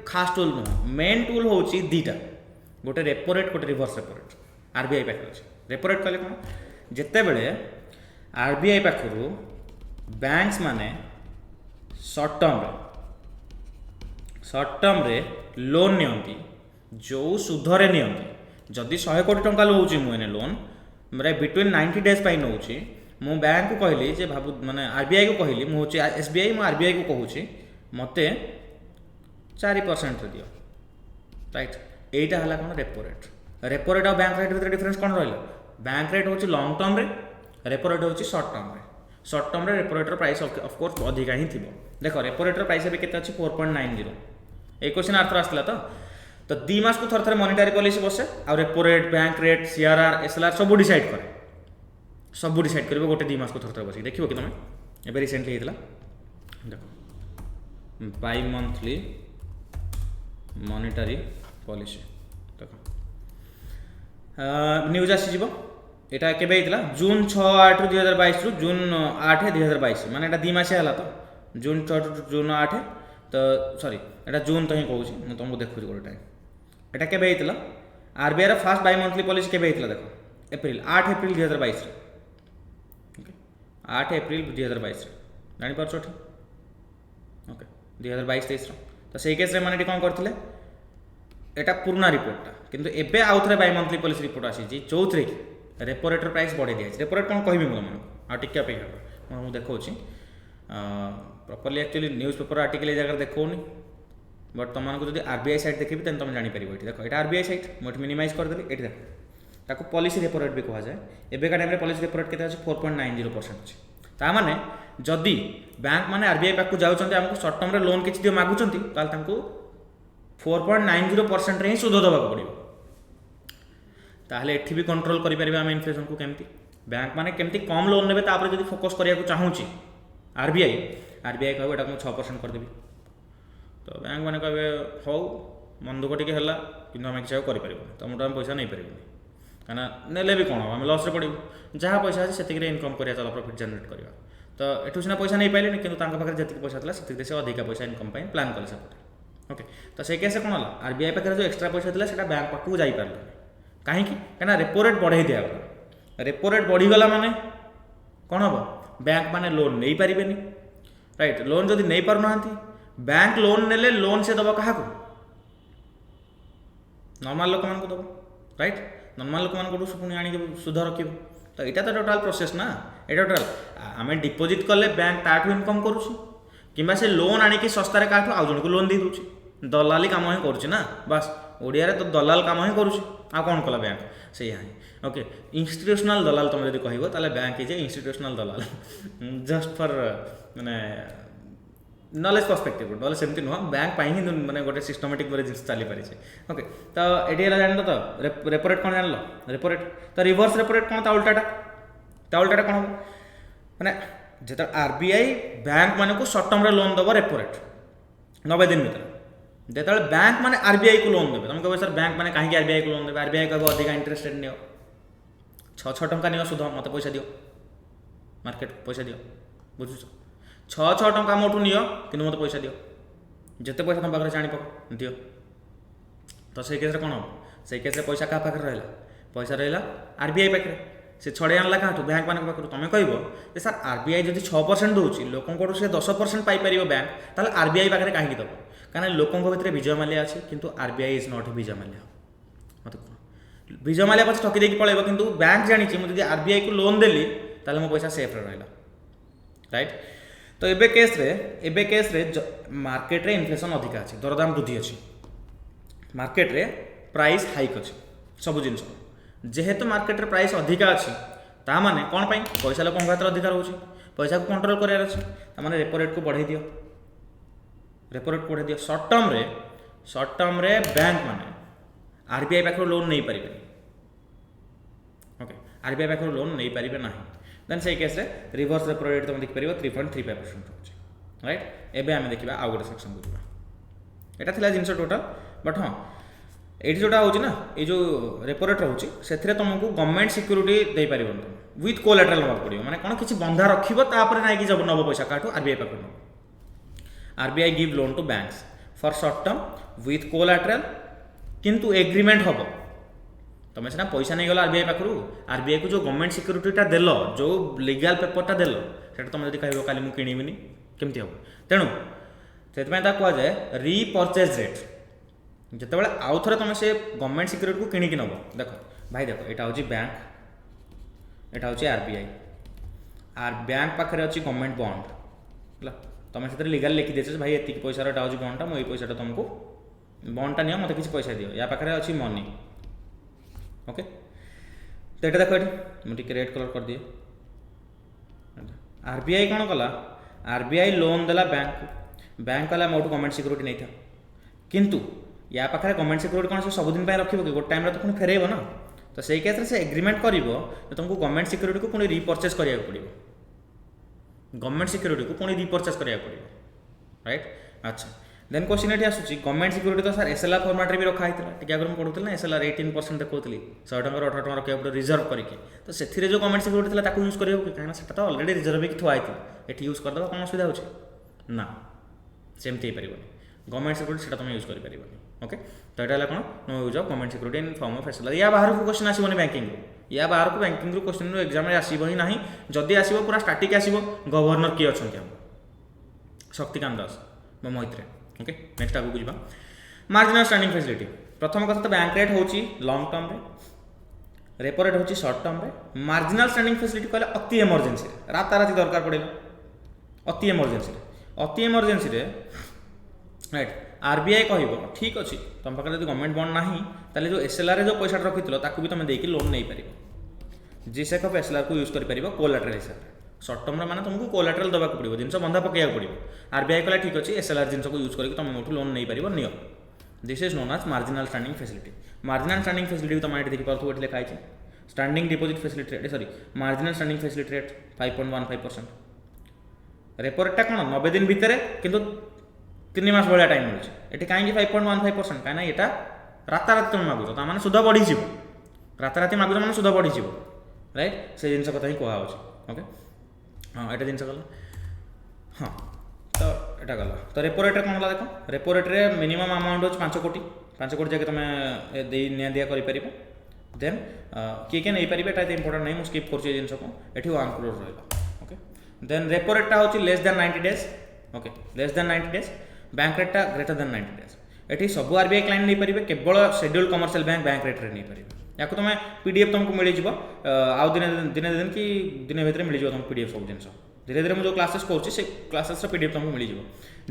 खास टूल नुह मेन टूल हूँ दीटा गोटे रेपो रेट गोटे रिवर्स रेपो रेट आरबीआई पाखे अच्छे रेपो रेट कहले कौन जिते बड़े आरबीआई पाखु बैंक्स माने सर्ट टर्म रे लोन नियंती जो सुधरे नियंती जदि 100 कोटी टंका लौची मुझे लोन मेरे बिटवीन 90 डेज पाई नौची मु बैंक को कहली जे भाबु माने आरबीआई को कहली मु एसबीआई मु आरबीआई को कहूची मते 4% दियो राइट एटा हला कोन रेपो रेट और बैंक रेट भीतर डिफरेंस कोन रहला बैंक रेट होची लॉन्ग टर्म रे रेपो रेट होची शॉर्ट टर्म रे रेपो रेट रो प्राइस ऑफ कोर्स अधिका ही थिबो देखो रेपो रेट रो प्राइस भी केते अछि 4.90 ए क्वेश्चन आर्थर आसला तो 2 मास को थर मॉनेटरी पॉलिसी बसे और repo rate bank rate CRR SLR सब डिसाइड करे सब डिसाइड कर गोटे 2 मास को थर बस देखो कि तुम ए रिसेंटली होता देख बाई मंथली मॉनेटरी पॉलिसी देख न्यूज आसीज यहाँ केबे होता जून 6/8/2022 रु जून 8/2022 माने एटा 2 मास है तो जून 6 टू जून 8 तो सॉरी एटा जून तो ही कहूँ मुझे तुमको देखुची गोटे टाइम एटा केबे होता आरबीआई रा फर्स्ट बाई मंथली पॉलिसी केबे होता देखो एप्रिल 8 एप्रिल 2022 8 एप्रिल 2022 जापार ओके 2022-23 तो सही केस मैंने कौन करते यहाँ पुराना रिपोर्टा किंतु एबे आउ थे बाई मंथली पॉलिसी रिपोर्ट आसी जो कि रेपो रेट प्राइस बढ़े दिया रेपो रेट कौन कहबी मुझे टिके अपेक्षा मुझे देखा properly actually news paper article ये जगह देखनी बट तुमको जब आरबीआई साइट देखी तेज तुम जापर ये देख ये आरबीआई साइट मुझे मिनिमाइज करदेली ये देख ताको पॉलिसी रेपो रेट भी कहुए एବେका टाइम पॉलिसी रेपो रेट केते अछि 4.90% अछि ता माने जदि बैंक माने आरबीआई पाखु जाउछन्ते हमको शॉर्ट टर्म रे लोन किछि दियो मागुछन्ती ताल तांको 4.90% रे ही सुध दबाक पड़िबो ताहले एठी भी कंट्रोल करि परिबा हम इन्फ्लेशन को केमती बैंक माने केमती कम लोन नेबे तापर जदि फोकस करिया को चाहूची आरबीआई कहबो एटा को 6% कर देबी तो बैंक माने कहबे हौ मन दुख टिके हला किंतु हम किछ करि परिबो तमटो हम पैसा नै परिबो कहीं नेले भी कौन हम लस पड़ू जहाँ पैसा अच्छे से इनकम करा चल प्रॉफिट जनरेट करवा तो एठू सीना पैसा नहीं पाइले कि पाखे जी पैसा था से अधिक पैसा इनकम प्लान कले सेपटे ओके तो से केस कौन है आरबीआई पाखे जो एक्सट्रा पैसा था बैंक पाखक जापारे कहीं रेपो रेट बढ़े दिया रेपो रेट बढ़ीगला माने कौन हम बैंक माने लोन नहीं पारे राइट लोन जदि नहीं पार ना बैंक लोन नेले लोन से दब क्या नॉर्मल लोक मान दब राइट नॉर्मल लोक मान पुणी आनी सुध रख तो यहाँ तो टोटाल प्रोसेस ना ये टोटाल आम डिपोजिट कले बैंक ताठू इनकम करुच्छी कि से लोन आनिकी सस्तार क्या आउ जन को लोन दे दूसरी दलाली कम ही करुच्छी ना बस ओडिया तो दलाल कम ही करुच्छी आ कौन कला बैंक से हाँ ओके इंस्टीट्यूशनल दलाल तुम जब कह bank is a institutional Dalal just for ମାନେ नॉलेज पर्सपेक्टिव ना सेमती नुह बैंक ही मैंने गोटे सिस्टमेटिक जिन चली पारे ओके तो ये जान तो रेपो रेट कौन जान रेपो रेट तो रिवर्स रेपो रेट कौन उल्टाटा कौन हम मैंने जो आरबीआई बैंक मान को सर्ट टर्म लोन दब रेपो रेट 90 दिन भर जो बैंक मैंने आरबीआई को लोन देते तुम कह सर बैंक मैंने कहीं आरबीआई को लोन देते आरबीआई कह अधिक इंटरेस्ट रेट नियो 6 टंका नियो सुध मत पैसा दियो मार्केट पैसा दियो बुझुछ 6 टंका मोटू नियो कि मत पैसा दियो जिते पैसा तुम पाखे जाणी पक दियो तो से केस कौन हम से केस पैसा क्या पाखे रहा पैसा रहा आरबीआई पाखे से छड़े आनला क्या बैंक मान पाखु तुम कह सर आरबीआई जब 6% दूसरी लोक से 10% पाइपर बैंक ताल आरबीआई पाखे कहीं दब कहीं लोकों भितर विजय माल्या अच्छे किंतु RBI is not Vijay Mallya मत कह विजय माल्या पचे ठकी देकी पड़ेब किंतु बैंक जानी मुझे आरबीआई को लोन देली ताल मो पैसा सेफ रहा राइट तो एबे केस रे मार्केट रे इन्फ्लेशन अधिका अच्छी दरदाम वृद्धि अच्छी मार्केट रे प्राइस हाइक अच्छी सब जिनस जेहेतु मार्केट रे प्राइस अधिका अच्छी ता माने कौन पाई पैसा लोक हाथ अधिकार होची पैसा को कंट्रोल करार अच्छी ताने रेपो रेट को बढ़ाई दियो रेपो रेट को बढ़ाई दियो सर्ट टर्म रे बैंक माने आरबीआई पाखर लोन नहीं पारे ओके आरबीआई पाखर लोन नहीं पारे ना देन से केस रे रिवर्स रेपो रेट तुम देखिपर 3.35% रोचे राइट एबे आम देखा आउ गोटे सेक्शन को जावा एटा थिला जिनस टोटल बट हाँ ये जोटा होची ना ये जो रेपो रेट रोचे से तुमको गवर्नमेंट सिक्यूरीटी दे पार विथ कोलाटेरल नवा पड़ो माने कौन किसी बंधा रखा ना कि जब नब पैसा काठू आरबीआई पाखर नब RBI give loan to banks for short term with collateral किंतु एग्रीमेंट हम तुम सीना पैसा नहीं गला आरबीआई पाखु आरबीआई को जो गवर्नमेंट सिक्यूरीटा देल जो लीगल पेपरटा देल से तुम जब कह काली मुझे किणविनी केमती हम तेणु से कहुए रिपर्चेज रेट जिते आउ थे तुम से गवर्नमेंट सिक्यूरीटी को किणिकी नब देख भाई देख यहाँ हूँ बैंक यहाँ हूँ आर बैंक पाखे अच्छी गवर्नमेंट बॉन्ड है तुम से लीगल लिखी देच भाई ये पैसा यहाँ हूँ बॉन्डटा मुझे पैसा तुमको बॉन्डटा नि मत किसी पैसा दियो या पाखे अच्छी मनी ओके तो ये देख ये मुझे रेड कलर कर दिए आरबीआई कौन कला आरबीआई लोन देला बैंक वाला मोटू गवर्नमेंट सिक्यूरीटी नहीं था किंतु या पाखे गवर्नमेंट सिक्यूरीटी कौन से सबुदिन रखिए कि गोटे टाइम तो पुणी फेरब ना तो सही केस से एग्रीमेंट कर तुमको गवर्नमेंट सिक्यूरीटी को पुणी रिपर्चेज करा पड़ो गवर्नमेंट सिक्यूरीटी को पुणी रिपर्चेज करा पड़ो राइट अच्छा देन क्वेश्चन ये आसूँ गवर्नमेंट सिक्यूरीटी तो सर एसएलआर फॉर्मेट भी रखा होता है आगे मुझे पढ़ुला ना एसएलआर 18% देखुली 100 टकर 18 टका रखा पड़े रिजर्व करके तो से जो गवर्नमेंट सिक्यूरीटी था यूज कर कहीं तो अलरेडी रिजर्व भी थुआ ये यूज करदे कौन असुविधा हो ना सेमती हो पारे गवर्नमेंट सिक्यूरीटी तुम यूज कर ओके तो यहाँ कौन no use of government security in form of SLR या बाहर को क्वेश्चन आसोनी बैंकिंग या बाहर को बैंकिंग क्वेश्चन एग्जाम में आसो ही ना जदि आसो पूरा स्टाटिक आसो गवर्नर किए अच्छा हम शक्तिकांत दास मोहित ओके नेक्स्ट आगे जावा मार्जिनल स्टैंडिंग फैसिलिटी प्रथम कथा तो बैंक रेट होची लॉन्ग टर्म रे रेपो रेट होची शॉर्ट टर्म रे मार्जिनल स्टैंडिंग फैसिलिटी कहले अति इमरजेंसी राताराति दरकार पड़ेगा अति इमरजेंसी रे राइट आरबीआई कहब ठीक अच्छे तुम पाखे जब गवर्नमेंट बॉन्ड ना ताले जो एसएलआर जो पैसा रखी ताकू भी तुम देकी लोन नहीं पार जीसेक ऑफ एसएलआर को यूज कर कोलाटेरल हिसाब से सर्ट टर्म माने तुमको कोलाटेरल दबा पड़ो जिन बंधा पकड़ा पड़ो आरबीआई कहला ठीक अच्छे एसएलआर जिन को यूज करके तुम मोठू लोन नहीं पार नियो this is known as marginal standing facility marginal standing facility तुम ये देखिए पार्थ लिखा है standing deposit facility rate sorry marginal standing facility rate 5.15% repo रेटा कौन 90 दिन भितर किंतु 3 मास भाया टाइम मिलूँ ये कहीं 5.15% कहीं यहाँ राताराति तुम मागुच तो मैंने सुधा बढ़ी राताराति मागुच मैंने सुधा बढ़ी राइट से जिन कथा ही कहुच्छे ओके हाँ ये जिन गला हाँ तो यहाँ गला तो रेपो रेट कौन है देख रेपो रेट्रे मिनिमम अमाउंट हो 5 कोटी जाके तुम निया दिया कर देन किए नहीं पारे ये इंपोर्टेंट नहीं मुझे स्किप कर जिन को ये 1 करोड़ रहा ओके देन रेपो रेटा हूँ less than 90 days okay less than 90 days bank रेटा ग्रेटर देन 90 डेज ये सब आरबीआई क्लाइंट नहीं पारे केवल शेड्यूल्ड कमर्शियल बैंक रेट रे नहीं पारे या तुम पीडीएफ तुमको मिल आउ दिन कि दिन भर मिल तुमको पीडीएफ सब जिन धीरे धीरे मुझे क्लासेस करुँच क्लासेस पीडीएफ तुमको मिल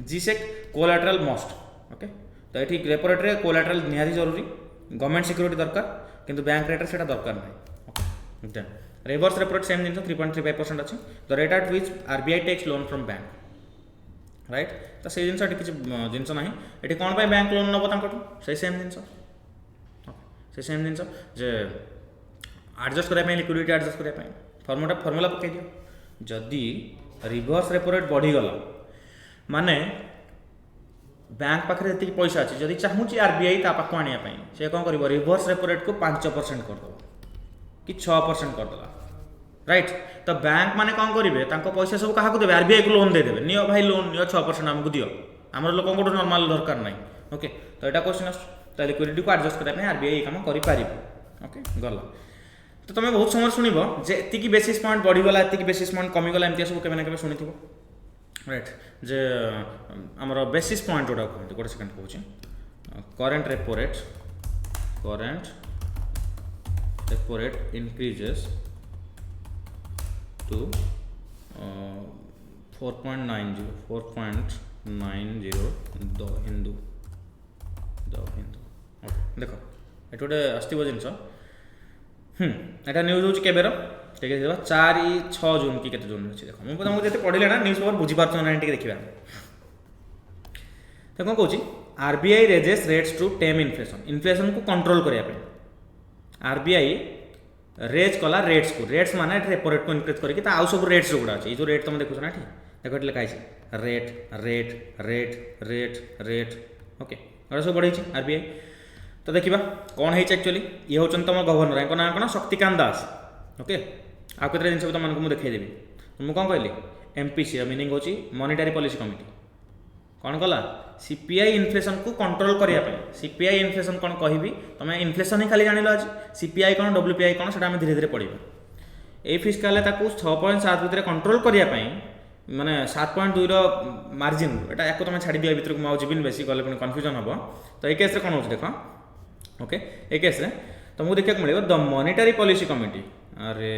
जीसेक कोलाटेरल मस्ट ओके तो ये रेपो रेट्रे कोलाटेरल निहाती जरूरी गवर्नमेंट सिक्यूरीटी दरकार किंतु बैंक रेट्रे से दरकार ना okay then reverse repo rate same जिन 3.35% अच्छी the rate at which RBI takes loan from bank right तो से जिन किसी जिनस ना ये कौन पर बैंक लोन नब से सेम जिन से सेम जिन जे एडजस्ट करने लिक्विडिटी एडजस्ट करने फर्मूला पकई दियो जदि रिवर्स रेपो रेट बढ़ीगला माने बैंक पाखे जी पैसा अच्छी जदि चाहूँगी आरबीआई पाक आने से कौन कर रिवर्स रेपो रेट को 5% करदेव कि 6% करदेला राइट तो बैंक माने कौन करेंगे पैसा सब क्या देवे आरबीआई को लोन देदेवे नियो भाई लोन नियो 6% आमको दियो आम लोक नॉर्मल दरकार ना ओके तो यहाँ क्वेश्चन आस लिक्विडिटी को एडजस्ट करने आरबीआई काम कर ओके गला तो तुम बहुत समय शुणव जे एति बेसिस पॉइंट बढ़ीगला एति बेसिस पॉइंट कमिगला एमती सब केवे ना केवे शुणी राइट जे आमर बेसिस पॉइंट जोड़ा कहते गोटे सेकेंड कहूँ current repo rate increases to 4.90 the Hindu देख ये गोटे आसव जिनस एटा न्यूज हूँ केवेर ठीक है 4-6 जून कि केते जून अच्छी देख मुझे तुमको जिते पढ़े ना न्यूज पेपर बुझीपार ना देखा तो कौन कौन RBI raises rates to tame inflation को कंट्रोल करने आरबीआई रेज कला रेट्स माने रेपो रेट को इनक्रीज करके आउ सब रेट्स जो गुड़ा अच्छे जो रेट तुम देखुच ना देखो ये लिखाई rate rate rate rate rate okay सब बढ़े आरबीआई तो देखा कौन है एक्चुअली ये हूँ तुम गवर्नर या ना कौन शक्तिकांत दास ओके आउ केते जिन तुमको मुझे देखदेवी मुझे कौन कहली एमपीसी मीनिंग होची मॉनिटरी पॉलिसी कमिटी कौन कला सीपीआई इन्फ्लेशन को कंट्रोल करने सीपीआई इन्फ्लेशन कौन कहि तुम इन्फ्लेशन ही खाली जान आज सीपीआई कौन डब्ल्यूपीआई कौन से धीरे धीरे पढ़ा ये फिस्काल 6.7 भितर कंट्रोल करने माने 7.2 मार्जिन एटा या तुम छाड़ी दिया भितर मुझे जीवन बेसी गले पुणी कन्फ्यूजन हम तो ये केस कौन हो देख ओके ये केस तुमको देखा मिले द मॉनिटरी पॉलिसी कमिटी अरे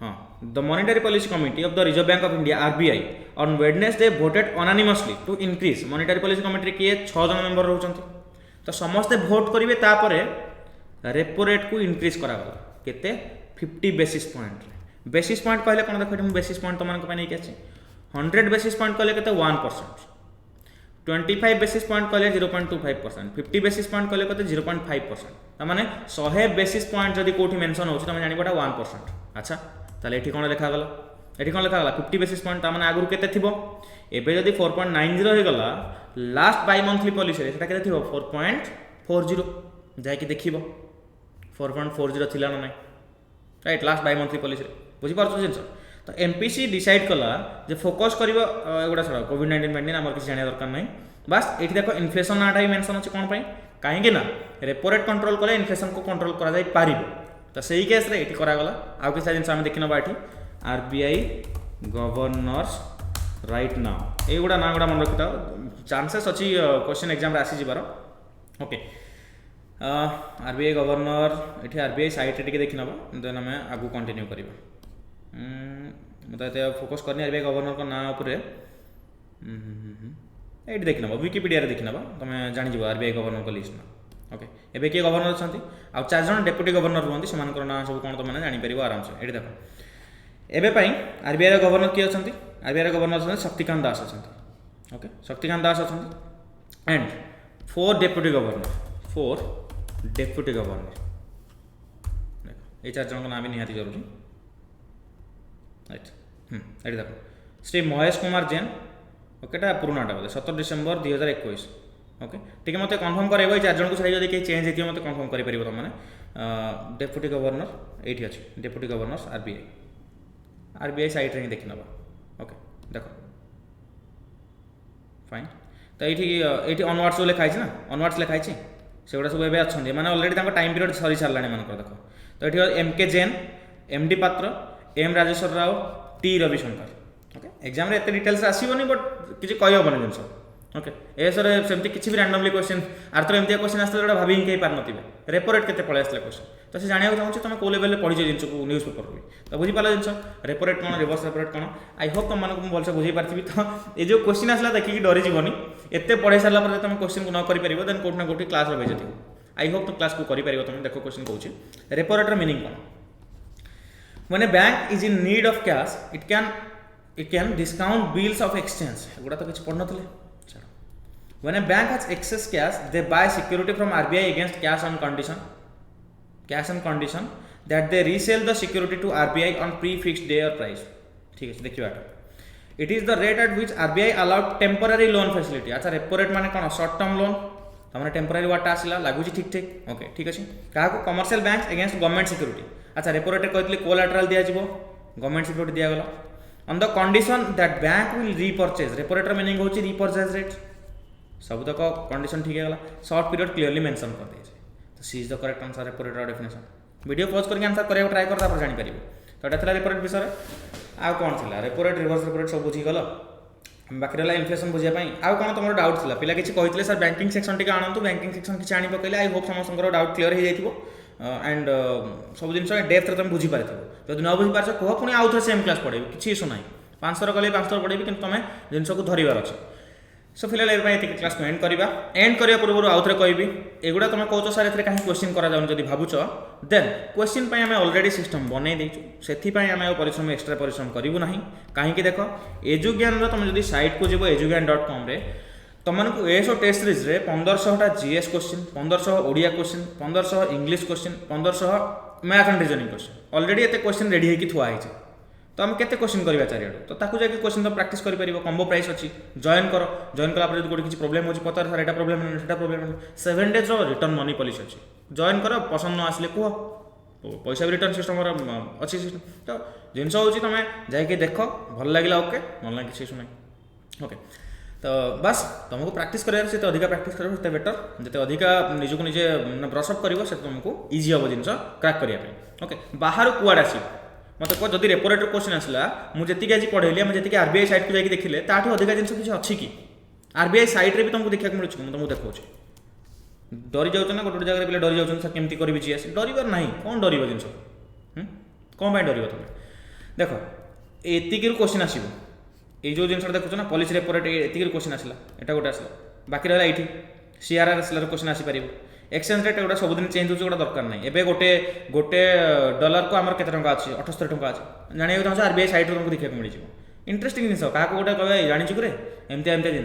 हाँ the monetary policy committee of the reserve bank of India RBI on Wednesday voted unanimously to increase monetary policy committee किए 6 जन मेंबर रहते तो समस्ते भोट करेंगे तापर रेपो रेट को इंक्रीज करागला केते 50 बेसिस पॉइंट कहले कौन देख बेसिस पॉइंट तुम नहीं आसी 100 बेसिस पॉइंट कहले केते 1% 25 बेसिस पॉइंट कहले 0.25% 50 बेसिस पॉइंट कहले कहते 0.5% मैंने 100 बेसिस पॉइंट जब कौटी मेंशन हो तुम जान 1% अच्छा ताले ये कौन लिखागला ये कौन लिखागला 50 बेसिस पॉइंट मैंने आगुरी केते थिबो एबे जदि 4.90 हो गला लास्ट बाई मंथली पॉलिसी सेटा केते थिबो 4.40 जाके देखिबो 4.40 थिला ना right last by monthly policy बुझी पारछ जिंस तो एमपीसी डिसाइड कला जे फोकस करिवो एगुडा छडा कोविड-19 मेंटेन हमर किसी जानिया दरकार नहीं बस एठी देखो इन्फ्लेशन नाटा ही मेंशन अछि कोन पई काहेकि ना रेपो रेट कंट्रोल कले इन्फ्लेशन को कंट्रोल करा जाय पारिबो तो सही केस रे एठी करा गला आउ किसा जिंस हम देखि नबा एठी आरबीआई गवर्नर्स राइट नाउ एगुडा ना गुडा मन रखिता चांसेस अछि क्वेश्चन एग्जाम रे आसी जिबार ओके आरबीआई गवर्नर एठी आरबीआई साइट रे टिके देखि नबा देन हम आगु कंटिन्यू करिबा मतलब फोकस करनी आरबीआई गवर्नर का ना उपरे ये देखी नब विकिपीडिया रे देखी नब तुम जानी आरबीआई गवर्नर का लिस्ट ना ओके एबे किए गवर्नर अच्छा आउ 4 जन डेप्यूटी गवर्नर रुहंती से ना सब कौन तुम जानी पार आराम से ये देखो एवं आरबीआई गवर्नर किए अच्छा आरबीआई गवर्नर अच्छा शक्तिकांत दास अच्छा ओके शक्तिकांत दास अच्छा एंड 4 डेप्यूटी गवर्नर ये 4 जन नाम भी निहाती जरूरी राइट ये देखो श्री महेश कुमार जैन ओके पुरानाटा बोले 17 डिसेम्बर 2021 ओके ठीक है मत कन्फर्म कर 4 जन को छाड़ी जब कहीं चेंज होती मत कन्फर्म कर तुमने डेप्यूटी गवर्नर ये अच्छे डेप्यूटी गवर्नर आरबीआई साइट रे देखी नवा ओके देख फाइन तो ये अनवार्ड्स जो लिखाई ना अनवार्ड्स लिखाई से गुड़ा सब एवं अच्छा मैंने अलरेडी टाइम पीरियड सरी सारा मान देख तो ये MK Jain MD Patra M Rajeshwar Rao T Ravishankar okay exam रे एते डिटेल्स आसीबनी बट किछि कहि होबनी जिंस ओके ए सर सेमती किछि भी रैंडमली क्वेश्चन आरथर एमती क्वेश्चन आस्ते जोडा भाबी कहि पार नथिबे रेपो रेट केते पळे आस्ते क्वेश्चन तो से जानिया चाहूछि तुम को लेवल रे पढि जे जिंस को न्यूज़ पेपर रे तो बुझी पाला जिंस रेपो रेट कोन रिवर्स रेपो रेट कोन आई होप तुम मानको बोलसे बुझी पारथिबी तो ए जो क्वेश्चन आसला देखि कि डरि जीवनी एते पढै सारला पर तुम क्वेश्चन को न करि परिबो देन कोट ना कोठी क्लास रे भेजथिबो आई होप तुम क्लास को करि परिबो तुम देखो क्वेश्चन कहूछि रेपो रेट रे meaning cone When a bank is in need of cash, it can discount bills of exchange. एगुड़ा तो किसी पढ़ना थले. When a bank has excess cash, they buy security from RBI against cash on condition that they resell the security to RBI on pre-fixed day or price. ठीक है देखिए आटा. It is the rate at which RBI allowed temporary loan facility. अच्छा repo rate माने कौन short term loan तमने temporary वाटा आसिला लागुची ठीक ठीक ओके ठीक अछि काहा को commercial banks against government security अच्छा रेपो रेट कहतले कोलैटरल दिया जिवो गवर्नमेंट सिक्योरिटी दिया गला on the condition that bank will repurchase repo rate meaning होची रीपर्चेज रेट सब तक कंडीशन ठीक है गला शॉर्ट पीरियड क्लियरली मेंशन कर दे तो C is the correct answer repo rate definition video pause करके आंसर करबा ट्राई करता पर जानि परिबो तो एटा थला रेपो रेट विषय आ कोन थिला repo rate reverse repo rate सब बुझी गलो बाकी रहा इनफ्लेशन बुझापी आउ कौन तुम डाउट था पिला किसी कहते सर बैंकिंग सेक्शन टी आणु बैंकिंग सेक्शन किसी आनी पकड़े आई होप समस्त डाउट क्लियर हो जाए एंड सब जिन डेप्थ तुम बुझी पार जब न बुझी पार कह पुणी आउ थे सेम क्लास पढ़ेबी किसी इशू ना 5 थर कले 5 थर पढ़ेबी कि तुम जिन को धरबार अच्छे सो फिलहाल ये क्लास को एंड करवा एंड करने पूर्व आउ थे कहबी एगुड़ा तुम कौच सर ए कहीं क्वेश्चन करा जब भावुच देन क्वेश्चन आम अलरेडी सिस्टम बनई देचु से आम परिश्रम एक्सट्रा परिश्रम करूँ ना कहीं देख एजुज्ञान तुम जो सैट को जीव ejugan.com तुमको एसो टेस्ट सीरीज रे 1500टा GS question 1500 Odia question 1500 English question 1500 math and reasoning question already एते क्वेश्चन रेडी होगी थुआ है तो आम केते क्वेश्चन करवा चारिआडू तो ताकू जाके क्वेश्चन तो प्रैक्टिस कर परिबो कॉम्बो प्राइस अछि जॉइन कला पर गोटे किसी प्रोब्लेम होछि पता सर एटा प्रोब्लेम है सेटा प्रोब्लेम है 7 डेज रो रिटर्न मनी पॉलिसी अछि जॉइन करो पसंद न आसले कह पैसा भी रिटर्न सिस्टम अच्छी सिस्टम तो जिनस होछि तमे जाके देखो भल लागला ओके मन लाग किसी सुनै ओके तो बस तुमको प्रैक्टिस करार से अधिक प्रैक्टिस कर बेटर जिते अधिक निजक निजे ब्रशअप कर तुमको इजी हम जिन क्रैक करने ओके बाहर कुआड़े आस मत कह जब रेपो रेट क्वेश्चन आसला मुझे आज पढ़ेली आम जी आरबीआई साइट को जाकर देखिले ताठू अधिक जिन किसी अच्छी कि आरबीआई साइट रे भी तुमको देखा मिलूँ तुमको देखा डरी जाऊँ ना गोटे जगह पे डरी जाऊँ सर केमती करी जीएस डरबार ना कौन डर जिन कौन डर तुम देख एतिक क्वेश्चन आसो ये जो जिन देखुच ना पॉलिसी रेपो रेट एतिक क्वेश्चन आसला एटा गोटे आसला बाकी रहा ये सीआरआर आसला क्वेश्चन आसीपर एक्सचेंज रेट एगुड़ा सबुदिन चेंज हो गोटा दरकार नहीं एबे गोटे गोटे डॉलर को आमर केते टंका अच्छी 78 टंका अच्छी जाना चाहूँ आरबीआई साइट तुमको देखा मिल इंटरेस्टिंग जिन क्या गोटे कह जानी चुके एमती एमती जिन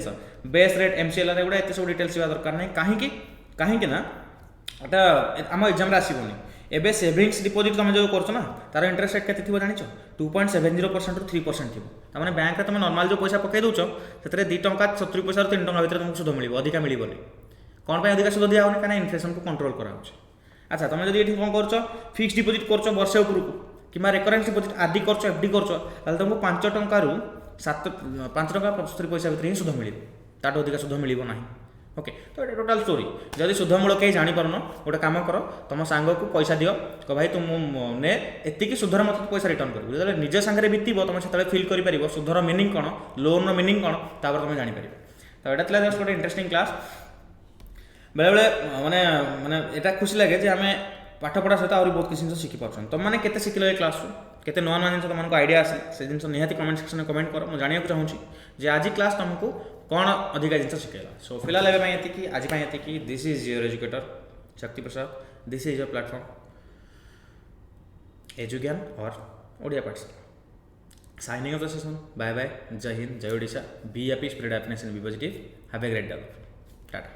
बेस रेट एमसीएल एगुड़ा एत सब डिटेल्स दरकार नहीं कहीं ना एटा आम एग्जाम आसबनी एबे सेविंग्स डिपोजिट तुम जो कर ना तार इंटरेस्ट रेट के जान 2.70% ରୁ 3% थी तार बैंक तुम नॉर्मल जो पैसा पकई दौच से 2 टंका 70 पैसा 3 टंका भर तुमको सुध मिल अधिका मिलनी कौन पर अधिका सुध दिया होनी कहीं इनफ्लेशन को कंट्रोल कराऊँ अच्छा तुम जब ये कौन कर फिक्स डिपोजिट कर वर्ष उपरकू कि रेकरेंस डिपोजिट आरडी कर एफडी कर तुमको 5 टंका 5 टंका 75 पैसा भर ही सुध मिल ताठू अधिका सुध मिल ना ओके तो ये टोटाल स्टोरी जदि सुधमूल कहीं जापर गोटे कम कर तुम सांग को पैसा दियो कह भाई तुम ने एतिक सुधर मत पैसा रिटर्न कर जो निज सांगे बीतब तुम से फिल कर सुधर मीनिंग कौन लोन मीनिंग कौन तापर तुम जापर तो यहाँ जस्ट गोटे इंटरेस्टिंग क्लास बेले बेले माने माने यहाँ खुशी लगे जे आम पाठ पढ़ा सहित आहरी बहुत किसी जिन शिखिपार तुम मैंने केते शिखिल ये क्लास केते नुआ नुआ जिन तुमको आइडिया आसे से जिन निहाती कमेंट सेक्शन में कमेंट कर मुझे जानना चाहूँगी जे आज क्लास तुमको कौन अधिक जिन शिखेला सो फिलहाल ये आज this is your educator Shakti Prasad this is your platform Edugyan और Odia Pathshala signing off the session bye bye Jai Hind Jai Odisha be happy spread happiness and be positive have a great day Tata.